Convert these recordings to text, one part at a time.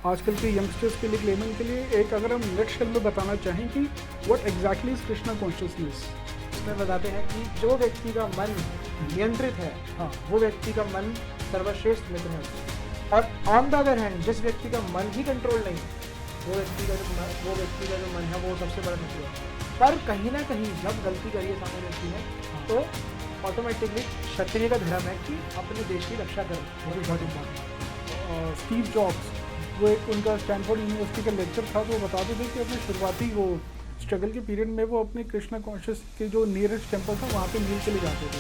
आजकल के यंगस्टर्स के लिए लेमन के लिए एक अगर हम नेक्स्ट में बताना चाहें कि what exactly is Krishna consciousness. इसमें बताते हैं कि जो व्यक्ति का मन नियंत्रित है, हाँ, वो व्यक्ति का मन सर्वश्रेष्ठ मित्र है। और ऑन द अदर हैंड जिस व्यक्ति का मन ही कंट्रोल नहीं है, वो व्यक्ति का जो मन है वो सबसे बड़ा मित्र है। पर कहीं ना कहीं जब गलती करिए सामने व्यक्ति ने, तो ऑटोमेटिकली क्षत्रिय का धर्म है कि अपने देश की रक्षा करें। बहुत इंपॉर्टेंट। स्टीव जॉब्स, वो एक उनका स्टैनफोर्ड यूनिवर्सिटी का लेक्चर था, तो वो बताते थे कि अपने शुरुआती वो स्ट्रगल के पीरियड में वो अपने कृष्णा कॉन्शियस के जो नियरेस्ट टेम्पल था वहाँ पे मील के लिए जाते थे।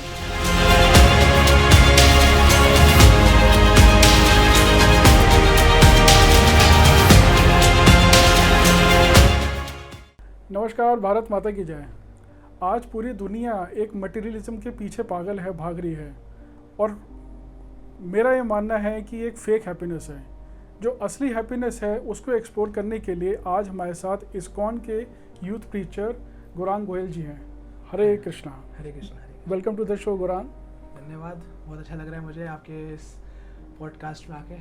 नमस्कार, भारत माता की जय। आज पूरी दुनिया एक मटेरियलिज्म के पीछे पागल है, भाग रही है, और मेरा ये मानना है कि एक फेक हैप्पीनेस है। जो असली हैप्पीनेस है उसको एक्सप्लोर करने के लिए आज हमारे साथ इस्कॉन के यूथ प्रीचर गौरांग गोयल जी हैं। Hare Krishna. Hare Krishna. Welcome to the show Gaurang. धन्यवाद, बहुत अच्छा लग रहा है मुझे आपके इस पॉडकास्ट में आके।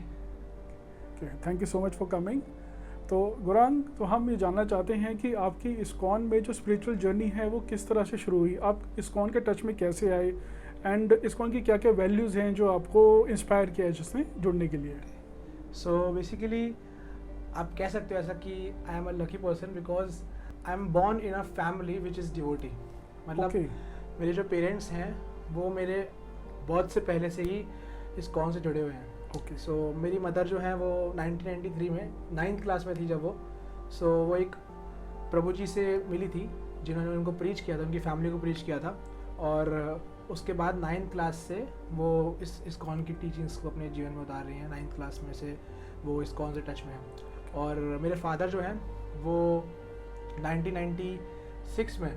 Thank you so much for coming. तो गौरांग, तो हम ये जानना चाहते हैं कि आपकी इस्कॉन में जो स्पिरिचुअल जर्नी है वो किस तरह से शुरू हुई, आप इस्कॉन के टच में कैसे आए, एंड इस्कॉन की क्या क्या वैल्यूज़ हैं जो आपको इंस्पायर किया है जिसमें जुड़ने के लिए। सो बेसिकली आप कह सकते हो ऐसा कि I am a lucky person because I am born in a family which is devotee. मतलब मेरे जो पेरेंट्स हैं वो मेरे बहुत से पहले से ही इस्कॉन से जुड़े हुए हैं। सो मेरी मदर जो है वो 1993 में 9th क्लास में थी जब वो वो एक प्रभु जी से मिली थी जिन्होंने उनको प्रीच किया था, उनकी फैमिली को प्रीच किया था, और उसके बाद 9th क्लास से वो इस इस्कॉन की टीचिंग्स को अपने जीवन में उतार रही हैं। 9th क्लास में से वो इस्कॉन से टच में है। और मेरे फादर जो हैं वो 1996 में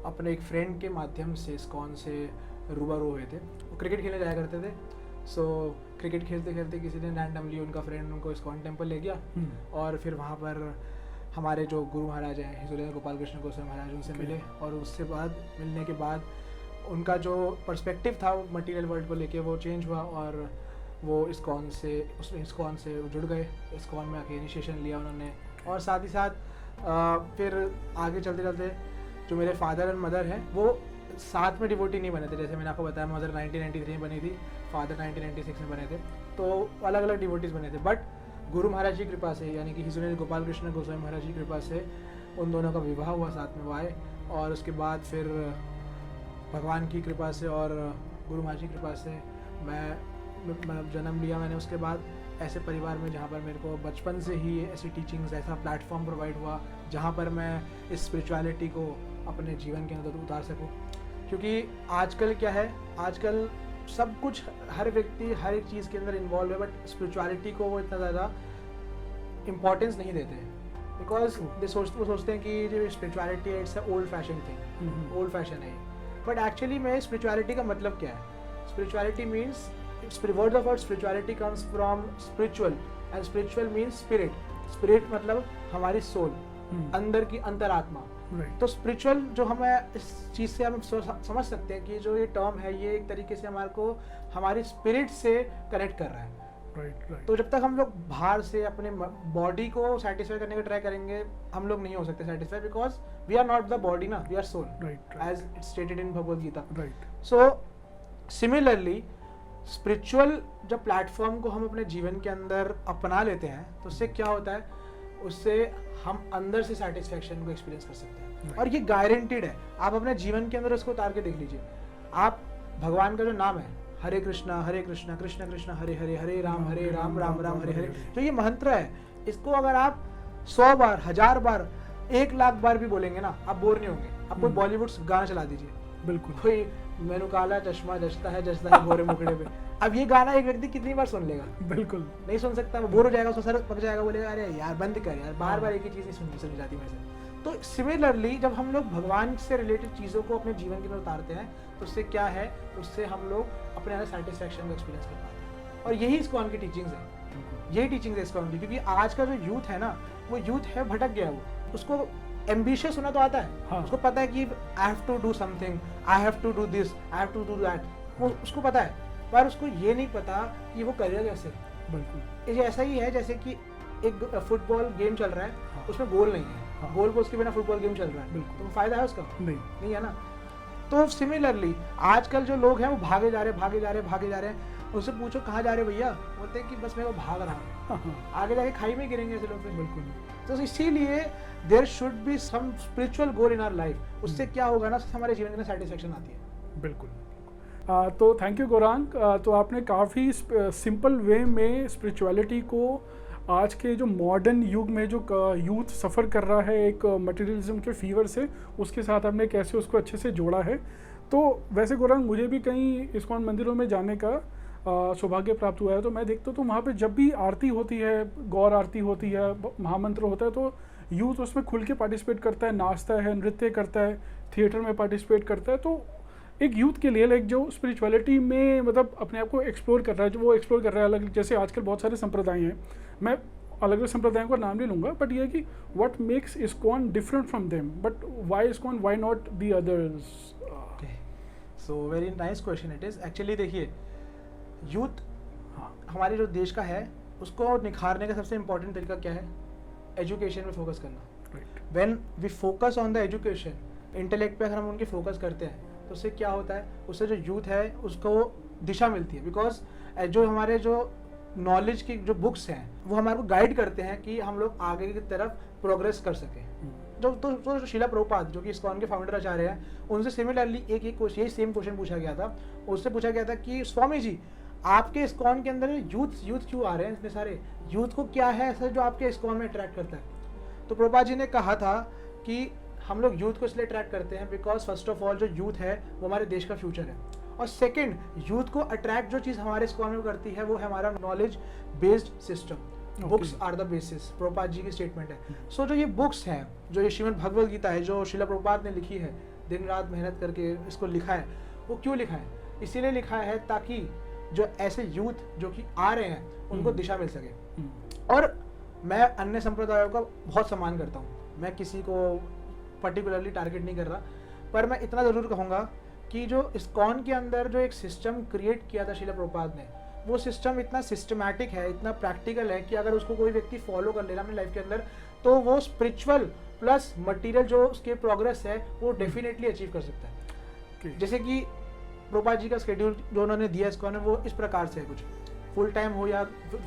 अपने एक फ्रेंड के माध्यम से इस्कॉन से रूबरू हुए थे। वो क्रिकेट खेलने जाया करते थे। क्रिकेट खेलते खेलते किसी दिन रैंडमली उनका फ्रेंड उनको इस्कॉन टेम्पल ले गया, और फिर वहाँ पर हमारे जो गुरु महाराज हैं हिजुलेंद्र गोपाल कृष्ण गोस्वामी महाराज, उनसे मिले, और उससे बाद मिलने के बाद उनका जो पर्सपेक्टिव था मटेरियल वर्ल्ड को लेके वो चेंज हुआ, और वो इस्कॉन से जुड़ गए। इस्कॉन में आके इनिशिएशन लिया उन्होंने, और साथ ही साथ फिर आगे चलते चलते जो मेरे फादर एंड मदर हैं वो साथ में डिवोटी नहीं बने थे। जैसे मैंने आपको बताया, मदर 1993 में बनी थी, फादर 1996 में बने थे, तो अलग अलग डिवोटीज बने थे। बट गुरु महाराज की कृपा से, यानी कि हिजुलेंद्र गोपाल कृष्ण गोस्वामी महाराज की कृपा से उन दोनों का विवाह हुआ, साथ में वो आए, और उसके बाद फिर भगवान की कृपा से और गुरु महाराज की कृपा से मैं जन्म लिया मैंने। उसके बाद ऐसे परिवार में जहाँ पर मेरे को बचपन से ही ऐसी टीचिंग्स, ऐसा प्लेटफॉर्म प्रोवाइड हुआ जहाँ पर मैं इस स्पिरिचुअलिटी को अपने जीवन के अंदर उतार सकूँ। क्योंकि आजकल क्या है, आजकल सब कुछ हर व्यक्ति हर एक चीज़ के अंदर इन्वॉल्व है, बट स्पिरिचुअलिटी को वो इतना ज़्यादा इम्पोर्टेंस नहीं देते हैं। बिकॉज वो सोचते हैं कि जो स्पिरिचुअलिटी है it's a old fashion thing, old fashion है। बट एक्चुअली में स्पिरिचुअलिटी का मतलब क्या है? Spirituality means, word of word spirituality comes from spiritual, and spiritual means spirit. Spirit मतलब हमारी सोल, अंदर की अंतरात्मा। तो स्पिरिचुअल जो हमें इस चीज़ से हम समझ सकते हैं कि जो ये टर्म है ये एक तरीके से हमारे को हमारी स्पिरिट से कनेक्ट कर रहा है। राइट। तो जब तक हम लोग बाहर से अपने बॉडी को सेटिस्फाई करने का ट्राई करेंगे, हम लोग नहीं हो सकते satisfy, because we are not the body ना, we are soul, as it's stated in Bhagavad Gita. So similarly spiritual जब प्लेटफॉर्म को हम अपने जीवन के अंदर अपना लेते हैं तो उससे क्या होता है, उससे हम अंदर से सेटिस्फैक्शन को एक्सपीरियंस कर सकते हैं। और ये गारंटीड है, आप अपने जीवन के अंदर उसको उतार के देख लीजिए। आप भगवान का जो नाम है हरे कृष्णा कृष्ण कृष्ण हरे हरे, हरे राम राम राम हरे हरे, जो ये मंत्र है, इसको अगर आप 100 बार 1000 बार 1 लाख बार भी बोलेंगे ना, आप बोर नहीं होंगे। आप कोई बॉलीवुड गाना चला दीजिए, बिल्कुल, कोई मैनू काला चश्मा जचता है गोरे मुकड़े पे। अब ये गाना एक व्यक्ति कितनी बार सुन लेगा? बिल्कुल नहीं सुन सकता, वो बोर हो जाएगा, उसको सर पक जाएगा, बोलेगा अरे यार बंद कर यार, बार बार एक ही चीज़ नहीं सुनी जाती मेरे से। तो सिमिलरली जब हम लोग भगवान से रिलेटेड चीज़ों को अपने जीवन के अंदर उतारते हैं तो उससे क्या है, उससे हम लोग अपने अंदर सेटिस्फैक्शन को एक्सपीरियंस कर पाते हैं। और यही इस्कॉन की टीचिंग्स है, यही टीचिंग्स है इस्कॉन की। क्योंकि आज का जो यूथ है ना, वो यूथ है भटक गया, वो उसको एम्बिशियस होना तो आता है, उसको पता है कि I have to do something, I have to do this, I have to do that, वो उसको पता है, पर उसको ये नहीं पता कि वो करेगा कैसे। बिल्कुल। ये ऐसा ही है जैसे कि एक फुटबॉल गेम चल रहा है, हाँ। उसमें गोल नहीं है, हाँ। गोल पोस्ट के बिना फुटबॉल गेम चल रहा है, बिल्कुल। तो फायदा है उसका? नहीं। नहीं है ना। तो सिमिलरली आजकल जो लोग हैं वो भागे जा रहे हैं, उनसे पूछो कहाँ जा रहे भैया, बोलते हैं कि बस मैं वो भाग रहा हूँ। हाँ, हाँ, आगे जाके खाई में गिरेंगे ऐसे लोग फिर। बिल्कुल। तो इसीलिए there should be some spiritual goal in our life. उससे क्या होगा ना, हमारे जीवन में सेटिस्फेक्शन आती है। बिल्कुल। तो थैंक यू गौरांग। तो आपने काफ़ी सिंपल वे में स्पिरिचुअलिटी को आज के जो मॉडर्न युग में जो यूथ सफ़र कर रहा है एक मटेरियलिज्म के फीवर से, उसके साथ आपने कैसे उसको अच्छे से जोड़ा है। तो वैसे गौरांग, मुझे भी कई इस्कॉन मंदिरों में जाने का सौभाग्य प्राप्त हुआ है। तो मैं देखता हूँ तो वहाँ पे जब भी आरती होती है, गौर आरती होती है, महामंत्र होता है, तो यूथ उसमें खुल के पार्टिसिपेट करता है, नाचता है, नृत्य करता है, थिएटर में पार्टिसिपेट करता है। तो एक यूथ के लिए लाइक जो स्पिरिचुअलिटी में मतलब अपने आप को एक्सप्लोर कर रहा है, जो वो एक्सप्लोर कर रहा है अलग, जैसे आजकल बहुत सारे संप्रदाय हैं, मैं अलग अलग संप्रदायों का नाम नहीं लूँगा, बट ये है कि what makes ISKCON different from them, but why ISKCON, why not the others? So very nice question it is. Actually देखिए, यूथ हाँ, हमारे जो देश का है उसको निखारने का सबसे इम्पोर्टेंट तरीका क्या है? एजुकेशन में फोकस करना। Right. When we focus on the education, intellect पे अगर हम उनकी फोकस करते हैं तो उससे क्या होता है, उससे जो यूथ है उसको दिशा मिलती है। बिकॉज जो हमारे जो नॉलेज की जो बुक्स हैं वो हमारे को गाइड करते हैं कि हम लोग आगे की तरफ प्रोग्रेस कर सकें। जो शीला प्रभुपाद जो कि इस्कॉन के फाउंडर आचार्य हैं, उनसे सिमिलरली एक क्वेश्चन, यही सेम क्वेश्चन पूछा गया था। उससे पूछा गया था कि स्वामी जी, आपके इस्कॉन के अंदर यूथ क्यों आ रहे हैं इतने सारे, यूथ को क्या है ऐसा जो आपके इस्कॉन में अट्रैक्ट करता है? तो प्रभुपाद जी ने कहा था कि हम लोग यूथ को इसलिए अट्रैक्ट करते हैं बिकॉज फर्स्ट ऑफ ऑल जो यूथ है वो हमारे देश का फ्यूचर है, और सेकंड यूथ को अट्रैक्ट जो चीज़ हमारे इस्कॉन में करती है वो है हमारा knowledge based system. Books are the basis, Prabhupada ji की स्टेटमेंट है। सो जो ये बुक्स हैं, जो ये श्रीमद् भगवद गीता है जो शिला प्रभुपाद ने लिखी है, दिन रात मेहनत करके इसको लिखा है, वो क्यों लिखा है? इसीलिए लिखा है ताकि जो ऐसे यूथ जो कि आ रहे हैं उनको दिशा मिल सके। और मैं अन्य संप्रदायों का बहुत सम्मान करता हूँ, मैं किसी को पर्टिकुलरली टारगेट नहीं कर रहा, पर मैं इतना ज़रूर कहूँगा कि जो इस्कॉन के अंदर जो एक सिस्टम क्रिएट किया था शिला प्रभुपाद ने, वो सिस्टम इतना सिस्टमैटिक है, इतना प्रैक्टिकल है कि अगर उसको कोई व्यक्ति फॉलो कर लेना अपनी लाइफ के अंदर, तो वो स्पिरिचुअल प्लस मटेरियल जो उसके प्रोग्रेस है वो डेफिनेटली अचीव कर सकता है। जैसे कि प्रभुपाद जी का स्केड्यूल जो उन्होंने दिया इस्कॉन में, वो इस प्रकार से है, कुछ फुल टाइम हो या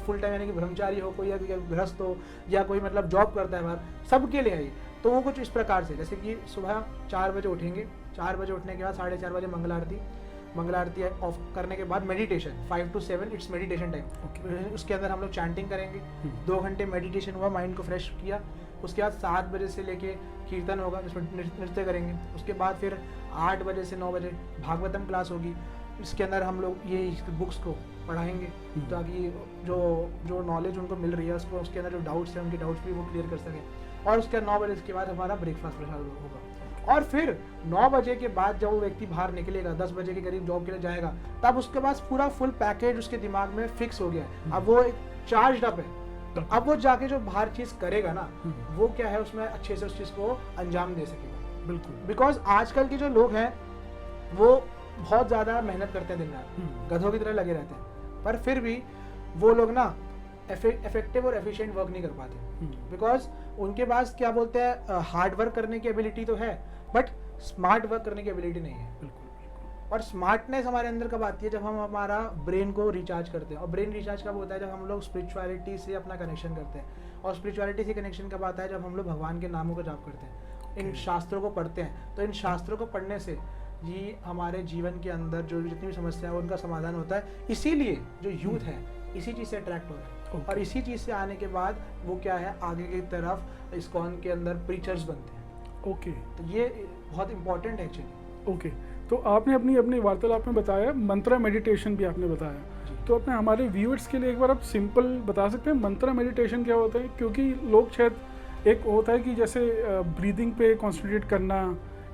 फुल टाइम यानी कि ब्रह्मचारी हो कोई, या गृहस्थ हो, या कोई मतलब जॉब करता है बाहर, सबके लिए है ये। तो वो कुछ इस प्रकार से, जैसे कि सुबह 4 बजे उठेंगे, 4 बजे उठने के बाद 4:30 बजे मंगल आरती ऑफ करने के बाद meditation 5 to 7 it's meditation time. उसके अंदर हम लोग चैंटिंग करेंगे, 2 घंटे मेडिटेशन हुआ, माइंड को फ्रेश किया। उसके बाद 7 बजे से लेके कीर्तन होगा, जिसमें नृत्य करेंगे। उसके बाद फिर 8 बजे से 9 बजे भागवतम क्लास होगी। इसके अंदर हम लोग ये बुक्स को पढ़ाएंगे ताकि जो नॉलेज उनको मिल रही है उसको, उसके अंदर जो डाउट्स हैं उनके डाउट्स भी वो क्लियर कर सकें। और उसके 9 बजे के बाद हमारा ब्रेकफास्ट प्रसाद होगा। और फिर 9 बजे के बाद जब वो व्यक्ति बाहर निकलेगा, 10 बजे के करीब जॉब के लिए जाएगा, तब उसके पास पूरा फुल पैकेज उसके दिमाग में फिक्स हो गया है। अब वो एक चार्ज अप है, तो अब वो जाके जो बाहर चीज़ करेगा ना, वो क्या है उसमें अच्छे से उस चीज़ को अंजाम दे सकेगा। बिल्कुल। बिकॉज आजकल के जो लोग हैं वो बहुत ज़्यादा मेहनत करते हैं, दिन रात गधों की तरह लगे रहते हैं, पर फिर भी वो लोग ना इफेक्टिव और एफिशिएंट वर्क नहीं कर पाते। बिकॉज उनके पास क्या बोलते हैं, हार्ड वर्क करने की एबिलिटी तो है, बट स्मार्ट वर्क करने की एबिलिटी नहीं है। बिल्कुल। और स्मार्टनेस हमारे अंदर कब आती है? जब हम हमारा ब्रेन को रिचार्ज करते हैं। और ब्रेन रिचार्ज कब होता है? जब हम लोग स्पिरिचुअलिटी से अपना कनेक्शन करते हैं। और स्पिरिचुअलिटी से कनेक्शन कब आता है? जब हम लोग भगवान के नामों को जाप करते हैं, इन शास्त्रों को पढ़ते हैं। तो इन शास्त्रों को पढ़ने से ये हमारे जीवन के अंदर जो जितनी भी समस्या है उनका समाधान होता है। इसीलिए जो यूथ है इसी चीज़ से अट्रैक्ट हो रहा है। और इसी चीज़ से आने के बाद वो क्या है, आगे की तरफ इस्कॉन के अंदर प्रीचर्स बनते हैं। ओके। तो ये बहुत इंपॉर्टेंट है एक्चुअली। ओके। तो आपने अपनी वार्तालाप में बताया मंत्रा मेडिटेशन भी आपने बताया, तो अपने हमारे व्यूअर्स के लिए एक बार आप सिंपल बता सकते हैं मंत्रा मेडिटेशन क्या होता है? क्योंकि लोग शायद एक होता है कि जैसे ब्रीदिंग पे कॉन्सेंट्रेट करना,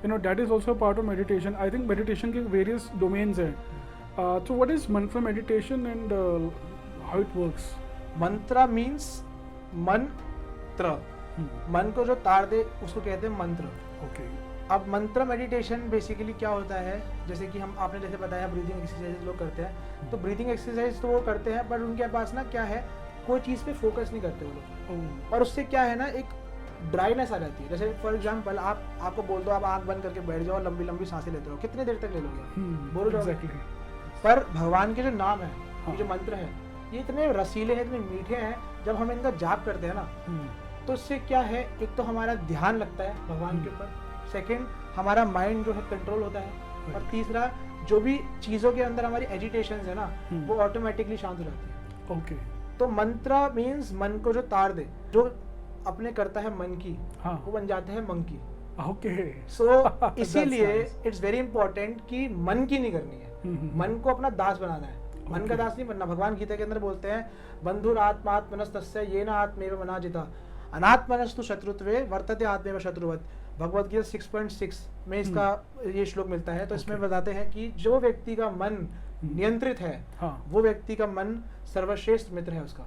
that is also part of meditation. I think meditation के वेरियस डोमेन्स हैं। तो what is Mantra meditation and how it works? Mantra means मंत्र, मन को जो तार दे उसको कहते हैं मंत्र। ओके। अब मंत्र मेडिटेशन बेसिकली क्या होता है, जैसे कि हम आपने जैसे बताया ब्रीदिंग एक्सरसाइज लोग करते हैं, तो ब्रीदिंग एक्सरसाइज तो वो करते हैं बट उनके पास ना क्या है, कोई चीज़ पे फोकस नहीं करते वो लोग, और उससे क्या है ना एक ड्राइनेस आ जाती है। जैसे फॉर एग्जांपल आपको बोल दो आप आंख बंद करके बैठ जाओ, लंबी लंबी सांसें लेते रहो, कितने देर तक ले लोगे, बोलो जाओगे। पर भगवान के जो नाम है, ये जो मंत्र है, ये इतने रसीले हैं, इतने मीठे हैं, जब हम इनका जाप करते हैं ना, तो इससे क्या है, एक तो हमारा ध्यान लगता है भगवान के ऊपर, सेकंड हमारा माइंड जो है कंट्रोल होता है, और तीसरा जो भी चीज़ों के अंदर हमारी एजिटेशन है ना, वो ऑटोमेटिकली शांत हो जाती है। ओके। तो मंत्र मीन्स मन को जो तार दे, जो अपने करता है मन की, हाँ। वो बन जाता है मंकी। ओके। सो इसीलिए इट्स वेरी इंपॉर्टेंट कि मन की नहीं करनी है, मन को अपना दास बनाना है, मन का दास नहीं बनना। भगवान गीता के अंदर बोलते हैं, बंधुर आत्मात्मनस्तस्य येन आत्मेव मनाजिता अनात्मनस्तु शत्रुत्वे वर्तते आत्मेव शत्रुवत्। भगवद गीता 6.6 में इसका ये श्लोक मिलता है। तो इसमें बताते हैं कि जो व्यक्ति का मन नियंत्रित है, वो व्यक्ति का मन सर्वश्रेष्ठ मित्र है उसका।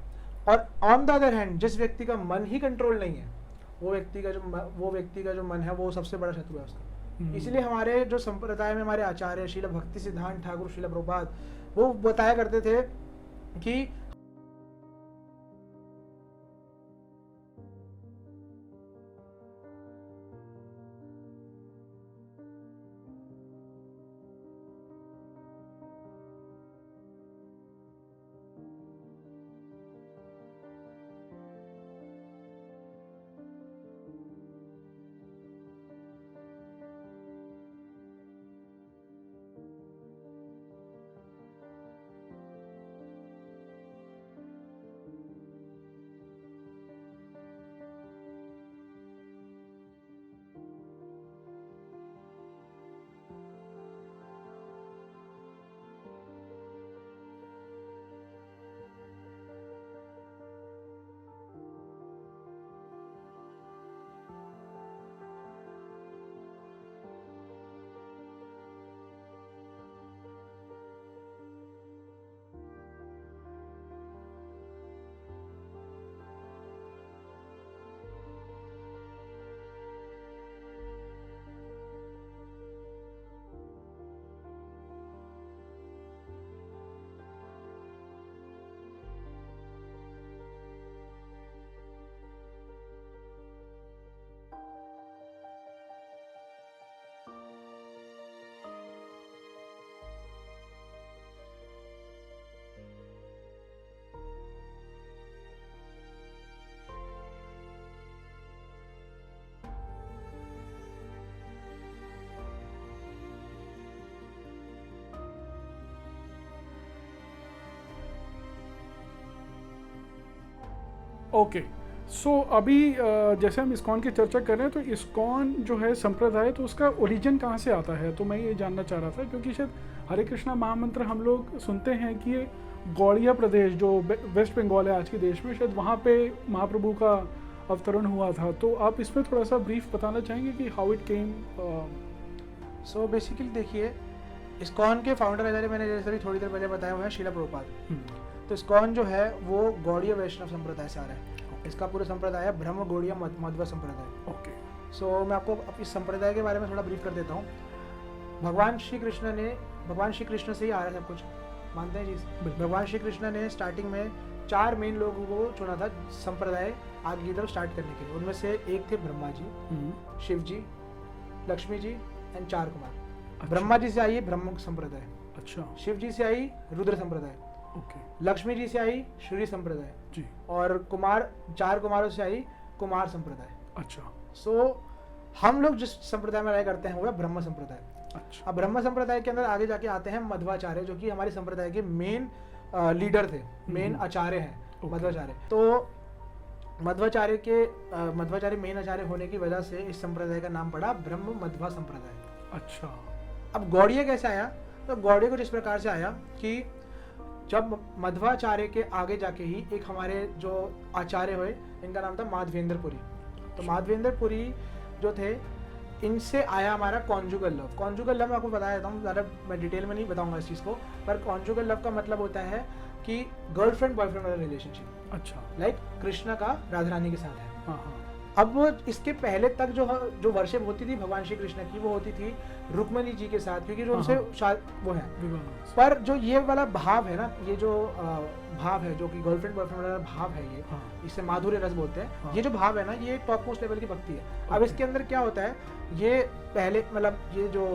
और ऑन द अदर हैंड जिस व्यक्ति का मन ही कंट्रोल नहीं है, वो व्यक्ति का जो मन है वो सबसे बड़ा शत्रु है उसका। इसलिए हमारे जो संप्रदाय में हमारे आचार्य शील भक्ति सिद्धांत ठाकुर शील प्रभुपाद वो बताया करते थे कि ओके। सो अभी जैसे हम इस्कॉन की चर्चा कर रहे हैं, तो इस्कॉन जो है संप्रदाय, तो उसका ओरिजिन कहाँ से आता है? तो मैं ये जानना चाह रहा था, क्योंकि शायद हरे कृष्णा महामंत्र हम लोग सुनते हैं कि ये गौड़िया प्रदेश जो वेस्ट बंगाल है आज के देश में, शायद वहाँ पे महाप्रभु का अवतरण हुआ था। तो आप इसमें थोड़ा सा ब्रीफ बताना चाहेंगे कि how it came? So basically देखिए, इस्कॉन के फाउंडर आचार्य मैंने जैसे थोड़ी देर पहले बताया हुआ है शीला प्रभुपाद। तो इस्कॉन जो है वो गौड़ीय वैष्णव संप्रदाय से आ रहा है। इसका पूरा संप्रदाय है ब्रह्म गौड़ीय मध्व संप्रदाय। ओके। सो मैं आपको इस संप्रदाय के बारे में थोड़ा ब्रीफ कर देता हूँ। भगवान श्री कृष्ण से ही आ रहा है सब कुछ, मानते हैं जी। भगवान श्री कृष्ण ने स्टार्टिंग में 4 मेन लोगों को चुना था संप्रदाय आगे की तरफ स्टार्ट करने के लिए। उनमें से एक थे ब्रह्मा जी, शिव जी, लक्ष्मी जी एंड 4 कुमार। अच्छा। ब्रह्मा जी से आई ब्रह्म संप्रदाय। अच्छा। शिव जी से आई रुद्र संप्रदाय। ओके। लक्ष्मी जी से आई श्री संप्रदाय जी, और 4 कुमारों से आई कुमार संप्रदाय। अच्छा। सो हम लोग जिस संप्रदाय में रहा करते हैं वो है ब्रह्म संप्रदाय। अच्छा। अब ब्रह्म संप्रदाय के अंदर आगे जाके आते हैं मध्वाचार्य, जो कि हमारे संप्रदाय के मेन लीडर थे, मेन आचार्य हैं मध्वाचार्य। तो मध्वाचार्य मेन आचार्य होने की वजह से इस संप्रदाय का नाम पड़ा ब्रह्म मध्वा संप्रदाय। अच्छा। अब गौड़ीय कैसे आया? तो गौड़ीय कुछ इस प्रकार से आया कि जब मध्वाचार्य के आगे जाके ही एक हमारे जो आचार्य हुए, इनका नाम था माधवेंद्रपुरी। तो माधवेंद्रपुरी जो थे, इनसे आया हमारा कॉन्जुगल लव। कॉन्जुगल लव मैं आपको बता देता हूँ, ज़्यादा मैं डिटेल में नहीं बताऊंगा इस चीज़ को, पर कॉन्जुगल लव का मतलब होता है कि गर्लफ्रेंड बॉयफ्रेंड वाला रिलेशनशिप। अच्छा। लाइक कृष्ण का राधा रानी के साथ है। हाँ हाँ। अब वो इसके पहले तक जो वर्शिप होती थी भगवान श्री कृष्ण की, वो होती थी रुक्मणी जी के साथ, क्योंकि जो उनसे वो है। पर जो ये वाला भाव है ना, ये जो भाव है जो कि गर्लफ्रेंड बॉयफ्रेंड वाला भाव है, ये इसे माधुर्य रस बोलते हैं। ये जो भाव है ना, ये टॉप मोस्ट लेवल की भक्ति है। अब इसके अंदर क्या होता है, ये पहले मतलब ये जो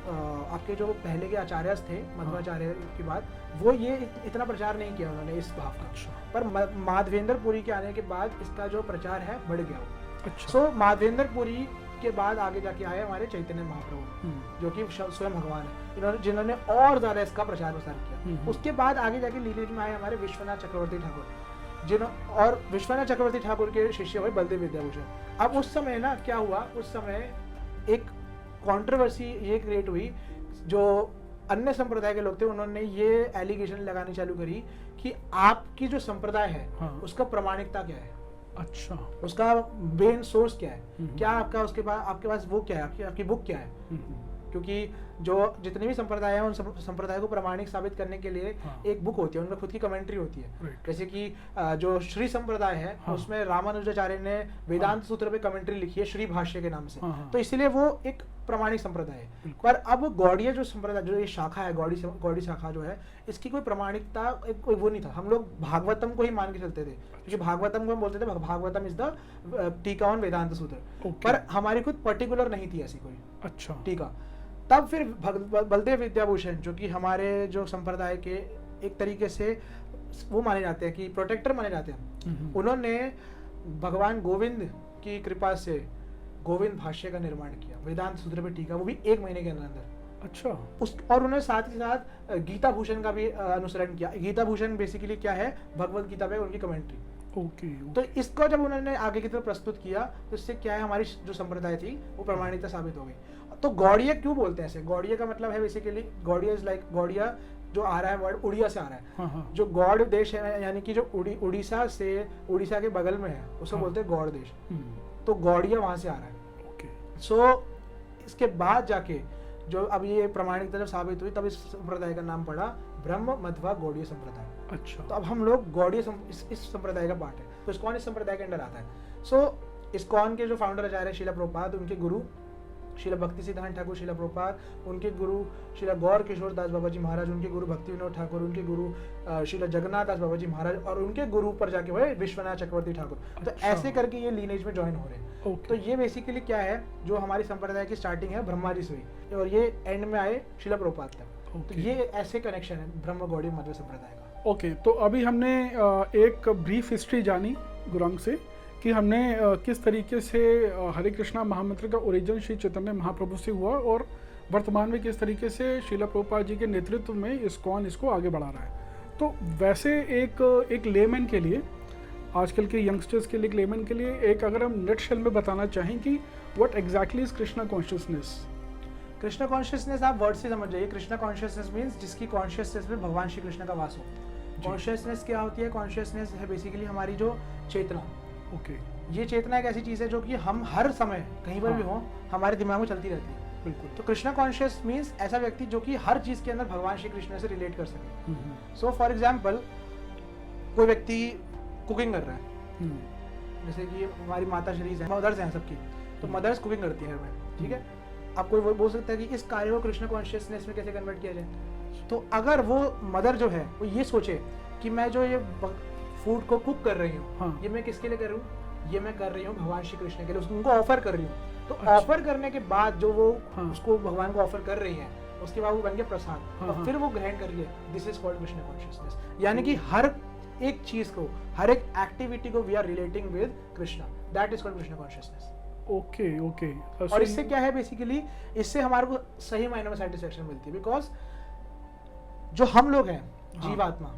आपके जो पहले के आचार्य थे मध्वाचार्य के बाद, वो ये इतना प्रचार नहीं किया उन्होंने इस भाव का। पर माधवेंद्र पुरी के आने के बाद इसका जो प्रचार है बढ़ गया। सो माधवेंद्र पुरी के बाद आगे जाके आए हमारे चैतन्य महाप्रभु, जो कि स्वयं भगवान है, जिन्होंने और ज्यादा इसका प्रचार प्रसार किया। उसके बाद आगे जाके लीनेज में आए हमारे विश्वनाथ चक्रवर्ती ठाकुर, और विश्वनाथ चक्रवर्ती ठाकुर के शिष्य हुए बलदेव विद्याभूषण। अब उस समय ना क्या हुआ, उस समय एक कंट्रोवर्सी ये क्रिएट हुई, जो अन्य संप्रदाय के लोग थे उन्होंने ये एलिगेशन लगानी चालू करी कि आपकी जो संप्रदाय है उसका प्रामाणिकता क्या है, अच्छा उसका मेन सोर्स क्या है, क्या आपका उसके पास आपके पास वो क्या है, आपकी बुक क्या है। क्योंकि जो जितने भी संप्रदाय हैं उन संप्रदाय को प्रामाणिक साबित करने के लिए एक बुक होती है, उनमें खुद की कमेंट्री होती है। जैसे कि जो श्री संप्रदाय है उसमें रामानुजाचार्य ने वेदांत सूत्र पे कमेंट्री लिखी है श्री भाष्य के नाम से, तो इसीलिए वो एक प्रामाणिक संप्रदाय है। पर अब गौड़ीय जो संप्रदाय, जो ये शाखा है गौड़ी शाखा जो है, इसकी कोई प्रामाणिकता कोई वो नहीं था। हम लोग भागवतम को ही मान के चलते थे, क्योंकि भागवतम को हम बोलते थे भागवतम इज द टीका ऑन वेदांत सूत्र, पर हमारी खुद पर्टिकुलर नहीं थी ऐसी कोई अच्छा टीका। तब फिर बलदेव विद्याभूषण, जो कि हमारे जो संप्रदाय के एक तरीके से वो माने जाते हैं कि प्रोटेक्टर माने जाते हैं, उन्होंने भगवान गोविंद की कृपा से गोविंद भाष्य का निर्माण किया, वेदांत सूत्र पे टीका, वो भी 1 महीने के अंदर। अच्छा। और उन्होंने साथ ही साथ गीता भूषण का भी अनुसरण किया। गीता भूषण बेसिकली क्या है, भगवत गीता पे उनकी कमेंट्री। ओके। तो इसको जब उन्होंने आगे की तरफ प्रस्तुत किया तो इससे क्या है, हमारी जो संप्रदाय थी वो प्रामाणिकता साबित हो गई। तो गौड़ीय क्यों बोलते हैं ऐसे? गौड़ीय का मतलब है basically, Gaudiya is like, Gaudiya जो आ रहा है वर्ड उड़िया से आ रहा है। जो गौड़ देश है, यानी कि जो उड़ीसा से, उड़ीसा के बगल में है, उसको बोलते हैं गौड़ देश। तो गौड़िया वहां से आ रहा है। ओके। सो इसके बाद जाके जो अब ये प्रामाणिकता जब साबित हुई, तब इस संप्रदाय का नाम पड़ा ब्रह्म मध्वा गौड़ीय संप्रदाय। अच्छा। तो अब हम लोग गौड़ीय इस संप्रदाय का पार्ट है, तो इस्कॉन इस संप्रदाय के अंदर आता है। सो इस्कॉन के जो फाउंडर आचार्य श्रीला प्रभुपाद, उनके गुरु श्रीला भक्ति सिद्धांत ठाकुर श्रीला प्रभुपाद, उनके गुरु श्रीला गौर किशोर दास बाबा जी महाराज, उनके गुरु भक्ति विनोद ठाकुर, उनके गुरु श्रीला जगन्नाथ दास बाबा जी महाराज, और उनके गुरु पर जाके हुए विश्वनाथ चक्रवर्ती ठाकुर। तो ऐसे करके ये लीनेज में ज्वाइन हो रहे हैं। तो ये बेसिकली क्या है, जो हमारी संप्रदाय की स्टार्टिंग है ब्रह्मा जी से हुई और ये एंड में आए श्रीला प्रभुपाद तक। तो ये ऐसे कनेक्शन है ब्रह्म गौड़ी मध्व संप्रदाय का। ओके। तो अभी हमने एक ब्रीफ हिस्ट्री जानी गुरंग से कि हमने किस तरीके से हरे कृष्णा महामंत्र का ओरिजिन श्री चैतन्य महाप्रभु से हुआ और वर्तमान में किस तरीके से श्रीला प्रभुपाद जी के नेतृत्व में इस्कॉन इसको आगे बढ़ा रहा है। तो वैसे एक लेमैन के लिए, आजकल के यंगस्टर्स के लिए, एक लेमैन के लिए, एक अगर हम नटशेल में बताना चाहें कि what exactly is Krishna consciousness. Krishna consciousness आप वर्ड से समझ जाइए। कृष्णा कॉन्शियसनेस मीन्स जिसकी कॉन्शियसनेस में भगवान श्री कृष्ण का वास हो। कॉन्शियसनेस क्या होती है? कॉन्शियसनेस है बेसिकली हमारी जो चेतना। ओके। ये चेतना एक ऐसी चीज है जो कि हम हर समय कहीं पर भी हो हमारे दिमाग में चलती रहती है। बिल्कुल। तो कृष्णा कॉन्शियस मीन्स ऐसा व्यक्ति जो कि हर चीज के अंदर भगवान श्री कृष्ण से रिलेट कर सके। सो फॉर एग्जाम्पल, कोई व्यक्ति कुकिंग कर रहा है, जैसे कि हमारी माता श्री है, मदर्स हैं सबकी, तो मदर्स कुकिंग करती है हमें, ठीक है। अब कोई बोल सकता है कि इस कार्य को कृष्ण कॉन्शियसनेस में कैसे कन्वर्ट किया जाए। तो अगर वो मदर जो है वो ये सोचे कि मैं जो ये फूड को कुक कर रही हूँ, ये मैं किसके लिए कर रही हूँ? ये मैं कर रही हूँ भगवान श्री कृष्ण के लिए, उनको ऑफर कर रही हूँ। तो ऑफर करने के बाद जो वो उसको भगवान को ऑफर कर रही है, उसके बाद वो बन गया प्रसाद, और फिर वो ग्रहण कर लिया। This is called Krishna consciousness. यानी कि हर एक चीज को, हर एक एक्टिविटी को we are relating with Krishna, that is called Krishna consciousness. Okay okay. और इससे क्या है बेसिकली, इससे हमारे को सही मायने में सेटिस्फेक्शन मिलती है, बिकॉज जो हम लोग हैं, जीवात्मा,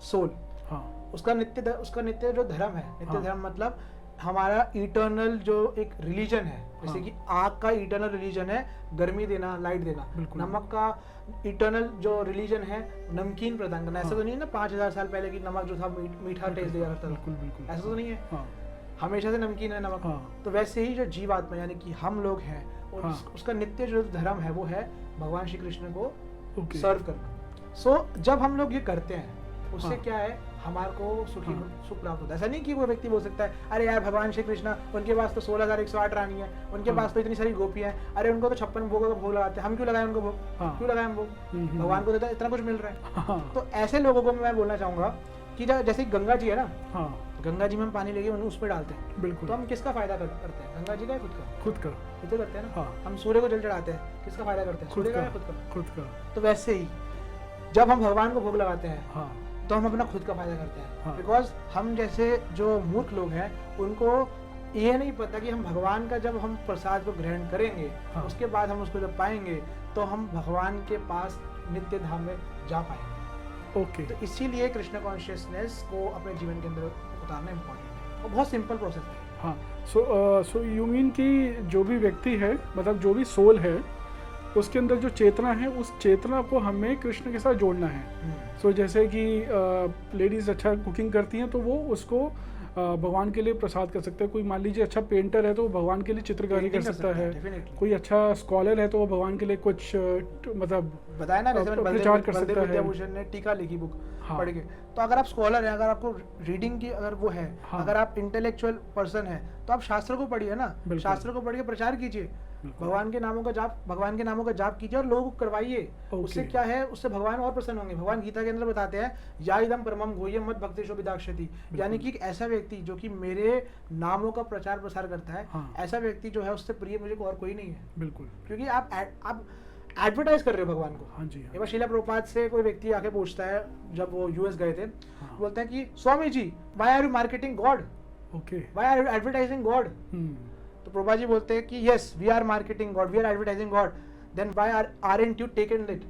सोल, उसका नित्य जो धर्म है, नित्य धर्म मतलब हमारा इटर्नल जो एक रिलीजन है, जैसे कि आग का इटर्नल रिलीजन है गर्मी देना, लाइट देना। नमक का इटर्नल जो रिलीजन है नमकीन प्रदान करना। ऐसा तो नहीं है ना 5000 साल पहले की नमक जो था मीठा टेस्ट दिया करता था, ऐसा तो नहीं है, हमेशा से नमकीन है नमक। तो वैसे ही जो जीवात्मा यानी कि हम लोग हैं, और उसका नित्य जो धर्म है वो है भगवान श्री कृष्ण को सर्व करना। सो जब हम लोग ये करते हैं, उससे क्या है, हमारे को सुख हाँ। प्राप्त होता है। ऐसा नहीं कि वो व्यक्ति बोल सकता है अरे यार भगवान श्री कृष्ण उनके पास तो 16,108 रानी है, उनके हाँ। पास तो इतनी सारी गोपियां हैं, अरे उनको तो 56 भोगों का भोग लगाते हैं, हम क्यों लगाएं उनको भोग, हाँ। क्यों लगाएं हम भोग, भगवान को तो इतना कुछ मिल रहा है। हाँ। तो ऐसे लोगों को मैं बोलना चाहूंगा कि जैसे गंगा जी है ना, हाँ गंगा जी में हम पानी लेके उस पर डालते हैं, बिल्कुल। तो हम किसका फायदा करते हैं, गंगा जी का या खुद का? खुद का। खुद का करते हैं ना। हाँ। हम सूर्य को जल चढ़ाते हैं, किसका फायदा करते हैं, खुद सूर्य का का। या खुद का? खुद का। तो वैसे ही जब हम भगवान को भोग लगाते हैं हाँ तो हम अपना खुद का फायदा करते हैं। हाँ। बिकॉज हम जैसे जो मूर्ख लोग हैं उनको ये नहीं पता कि हम भगवान का जब हम प्रसाद को ग्रहण करेंगे, हाँ। उसके बाद हम उसको जब पाएंगे तो हम भगवान के पास नित्य धाम में जा पाएंगे। ओके। तो इसीलिए कृष्ण कॉन्शियसनेस को अपने जीवन के अंदर उतारना इम्पोर्टेंट है और बहुत सिंपल प्रोसेस है। हाँ सो यू मीन कि जो भी व्यक्ति है, मतलब जो भी सोल है, उसके अंदर जो चेतना है, उस चेतना को हमें कृष्ण के साथ जोड़ना है। सो जैसे कि लेडीज़ अच्छा कुकिंग करती हैं तो वो उसको भगवान के लिए प्रसाद कर सकते हैं। कोई मान लीजिए अच्छा पेंटर है तो वो भगवान के लिए चित्रकारी कर सकता है। डेफिनेटली। कोई अच्छा स्कॉलर है तो वो भगवान के लिए कुछ मतलब बताया ना, जैसे प्रचार कर सकता है। विद्याभूषण ने टीका लिखी बुक हाँ। पढ़ के। तो अगर आप स्कॉलर हैं, अगर आपको रीडिंग की अगर वो है, हाँ। अगर आप इंटेलेक्चुअल पर्सन है तो आप शास्त्र को पढ़िए ना, बिल्कुल। शास्त्र को पढ़ के प्रचार कीजिए, भगवान के नामों का जाप कीजिए और लोगों को करवाइए। उससे क्या है, उससे भगवान और प्रसन्न होंगे। भगवान गीता के अंदर बताते हैं या इदम परमम गुह्यम मत भक्तेषु विदाक्षति, यानी कि एक ऐसा व्यक्ति जो कि मेरे नामों का प्रचार प्रसार करता है, हाँ। ऐसा व्यक्ति जो है उससे प्रिय मुझे और कोई नहीं है। बिल्कुल। क्योंकि आप एडवर्टाइज कर रहे हो भगवान को। हाँ जी। एक बार शीला प्रभुपाद से कोई व्यक्ति आके पूछता है, जब वो यूएस गए थे, हाँ। बोलते हैं कि Swami ji why are you marketing God, okay. Why are you advertising God? तो प्रभुपाद जी बोलते हैं कि yes we are marketing God, we are advertising God, then why aren't you taken it?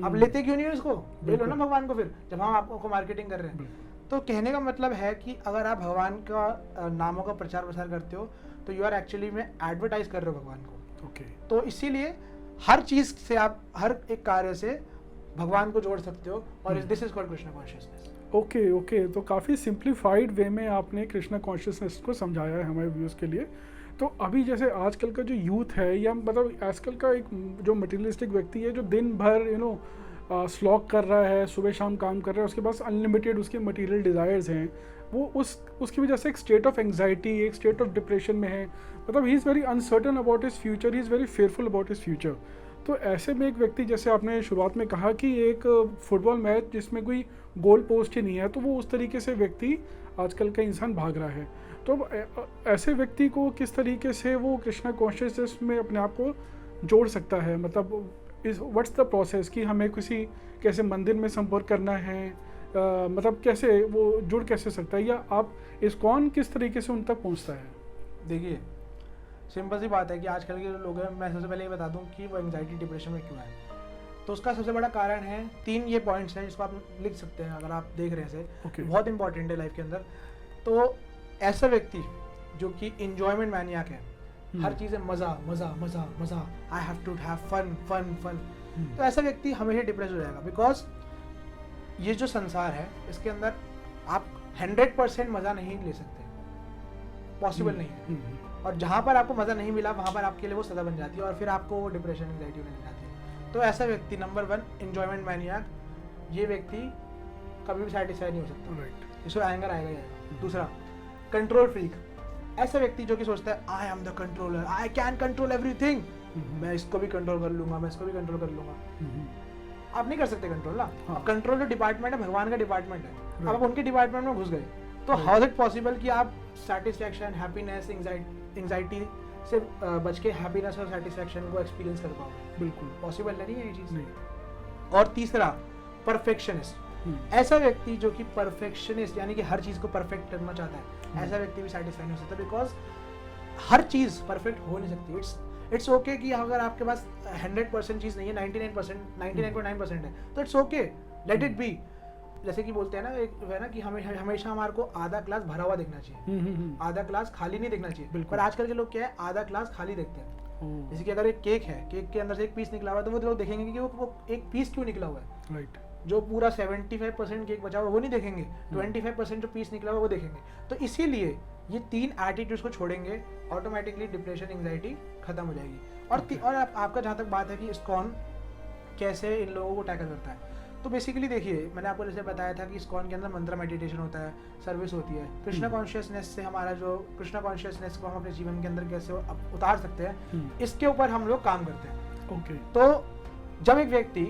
आप लेते क्यों नहीं हो इसको? ले लो ना भगवान को फिर, जब हम आपको मार्केटिंग कर रहे हैं। तो कहने का मतलब है कि अगर आप भगवान का नामों का प्रचार प्रसार करते हो तो यू आर एक्चुअली में एडवर्टाइज कर रहे हो भगवान को। ओके। तो इसीलिए हर चीज से आप हर एक कार्य से भगवान को जोड़ सकते हो और this is called Krishna consciousness. Okay तो काफ़ी सिंप्लीफाइड वे में आपने कृष्णा कॉन्शियसनेस को समझाया है हमारे व्यूज़ के लिए। तो अभी जैसे आजकल का जो यूथ है, या मतलब आजकल का एक जो मटेरियलिस्टिक व्यक्ति है जो दिन भर स्लॉग कर रहा है, सुबह शाम काम कर रहा है, उसके पास अनलिमिटेड उसके मटेरियल डिज़ायर्स हैं, वो उसकी वजह से एक स्टेट ऑफ एंग्जाइटी, एक स्टेट ऑफ डिप्रेशन में है। मतलब he is very uncertain about his future, he is very fearful about his future. तो ऐसे में एक व्यक्ति, जैसे आपने शुरुआत में कहा कि एक फुटबॉल मैच जिसमें कोई गोल पोस्ट ही नहीं है, तो वो उस तरीके से व्यक्ति आजकल का इंसान भाग रहा है। तो ऐसे व्यक्ति को किस तरीके से वो कृष्णा कॉन्शियसनेस में अपने आप को जोड़ सकता है? मतलब व्हाट्स द प्रोसेस कि हमें किसी कैसे मंदिर में संपर्क करना है, मतलब कैसे वो जुड़ कैसे सकता है, या आप इस्कॉन किस तरीके से उन तक पहुंचता है? देखिए सिंपल सी बात है कि आजकल के जो लोग हैं, मैं सबसे पहले ये बता दूं कि वो एंग्जाइटी डिप्रेशन में क्यों है। तो उसका सबसे बड़ा कारण है 3 ये पॉइंट्स हैं जिसको आप लिख सकते हैं अगर आप देख रहे हैं। Okay. बहुत इंपॉर्टेंट है लाइफ के अंदर। तो ऐसा व्यक्ति जो कि इंजॉयमेंट मैनियाक है, हर चीज़ में मज़ा मज़ा मज़ा मज़ा, I have to have fun fun fun, तो ऐसा व्यक्ति हमेशा डिप्रेस हो जाएगा। बिकॉज ये जो संसार है इसके अंदर आप 100% मज़ा नहीं ले सकते, पॉसिबल नहीं है। और जहाँ पर आपको मज़ा नहीं मिला वहाँ पर आपके लिए वो सज़ा बन जाती है और फिर आपको वो डिप्रेशन एंग्जाइटी होने लग जाती है। तो ऐसा व्यक्ति नंबर 1 एंजॉयमेंट मैनियाक, ये व्यक्ति कभी भी सेटिस्फाई नहीं हो सकता। राइट। इसको एंगर आएगा ही आएगा। दूसरा कंट्रोल फ्रीक, ऐसा व्यक्ति जो कि सोचता है I am the controller, I can control everything, मैं इसको भी कंट्रोल कर लूंगा, मैं इसको भी कंट्रोल कर लूंगा। आप नहीं कर सकते कंट्रोल ना। हाँ। अब कंट्रोल जो डिपार्टमेंट है भगवान का डिपार्टमेंट है, अब आप उनके डिपार्टमेंट में घुस गए तो हाउ इज इट पॉसिबल कि आप सेटिस्फैक्शन, हैप्पीनेस, एंग्जाइटी से बच के हैप्पीनेस और सेटिस्फैक्शन को एक्सपीरियंस कर पाओगे? बिल्कुल पॉसिबल नहीं है ये चीज़। नहीं। और तीसरा परफेक्शनिस्ट, ऐसा व्यक्ति जो कि परफेक्शनिस्ट यानी कि हर चीज़ को परफेक्ट करना चाहता है, ऐसा व्यक्ति भी सेटिस्फाई नहीं हो सकता। बिकॉज हर चीज़ परफेक्ट हो नहीं सकती। इट्स ओके कि अगर आपके पास 100% चीज़ नहीं है, 99.9% है, तो it's okay, let it be. जैसे कि बोलते हैं ना, एक है ना कि हमेशा हमारे को आधा ग्लास भरा हुआ देखना चाहिए, आधा ग्लास खाली नहीं देखना चाहिए। पर आजकल के लोग क्या है, आधा ग्लास खाली देखते हैं। जैसे कि अगर एक केक है, केक के अंदर से एक पीस निकला हुआ है तो वो लोग देखेंगे कि वो एक पीस क्यों निकला हुआ है। राइट। जो पूरा 75% केक बचा हुआ वो नहीं देखेंगे, 25% जो पीस निकला हुआ वो देखेंगे। तो इसीलिए ये 3 एटीट्यूड्स को छोड़ेंगे, ऑटोमेटिकली डिप्रेशन, एंग्जाइटी खत्म हो जाएगी। और आपका जहाँ तक बात है कि इस्कॉन कैसे इन लोगों को टैकल करता है, तो बेसिकली देखिए, मैंने आपको जैसे बताया था कि इस्कॉन के अंदर मंत्र मेडिटेशन होता है, सर्विस होती है, कृष्णा कॉन्शियसनेस से हमारा जो कृष्णा कॉन्शियसनेस को हम अपने जीवन के अंदर कैसे उतार सकते हैं, इसके ऊपर हम लोग काम करते हैं। ओके। तो जब एक व्यक्ति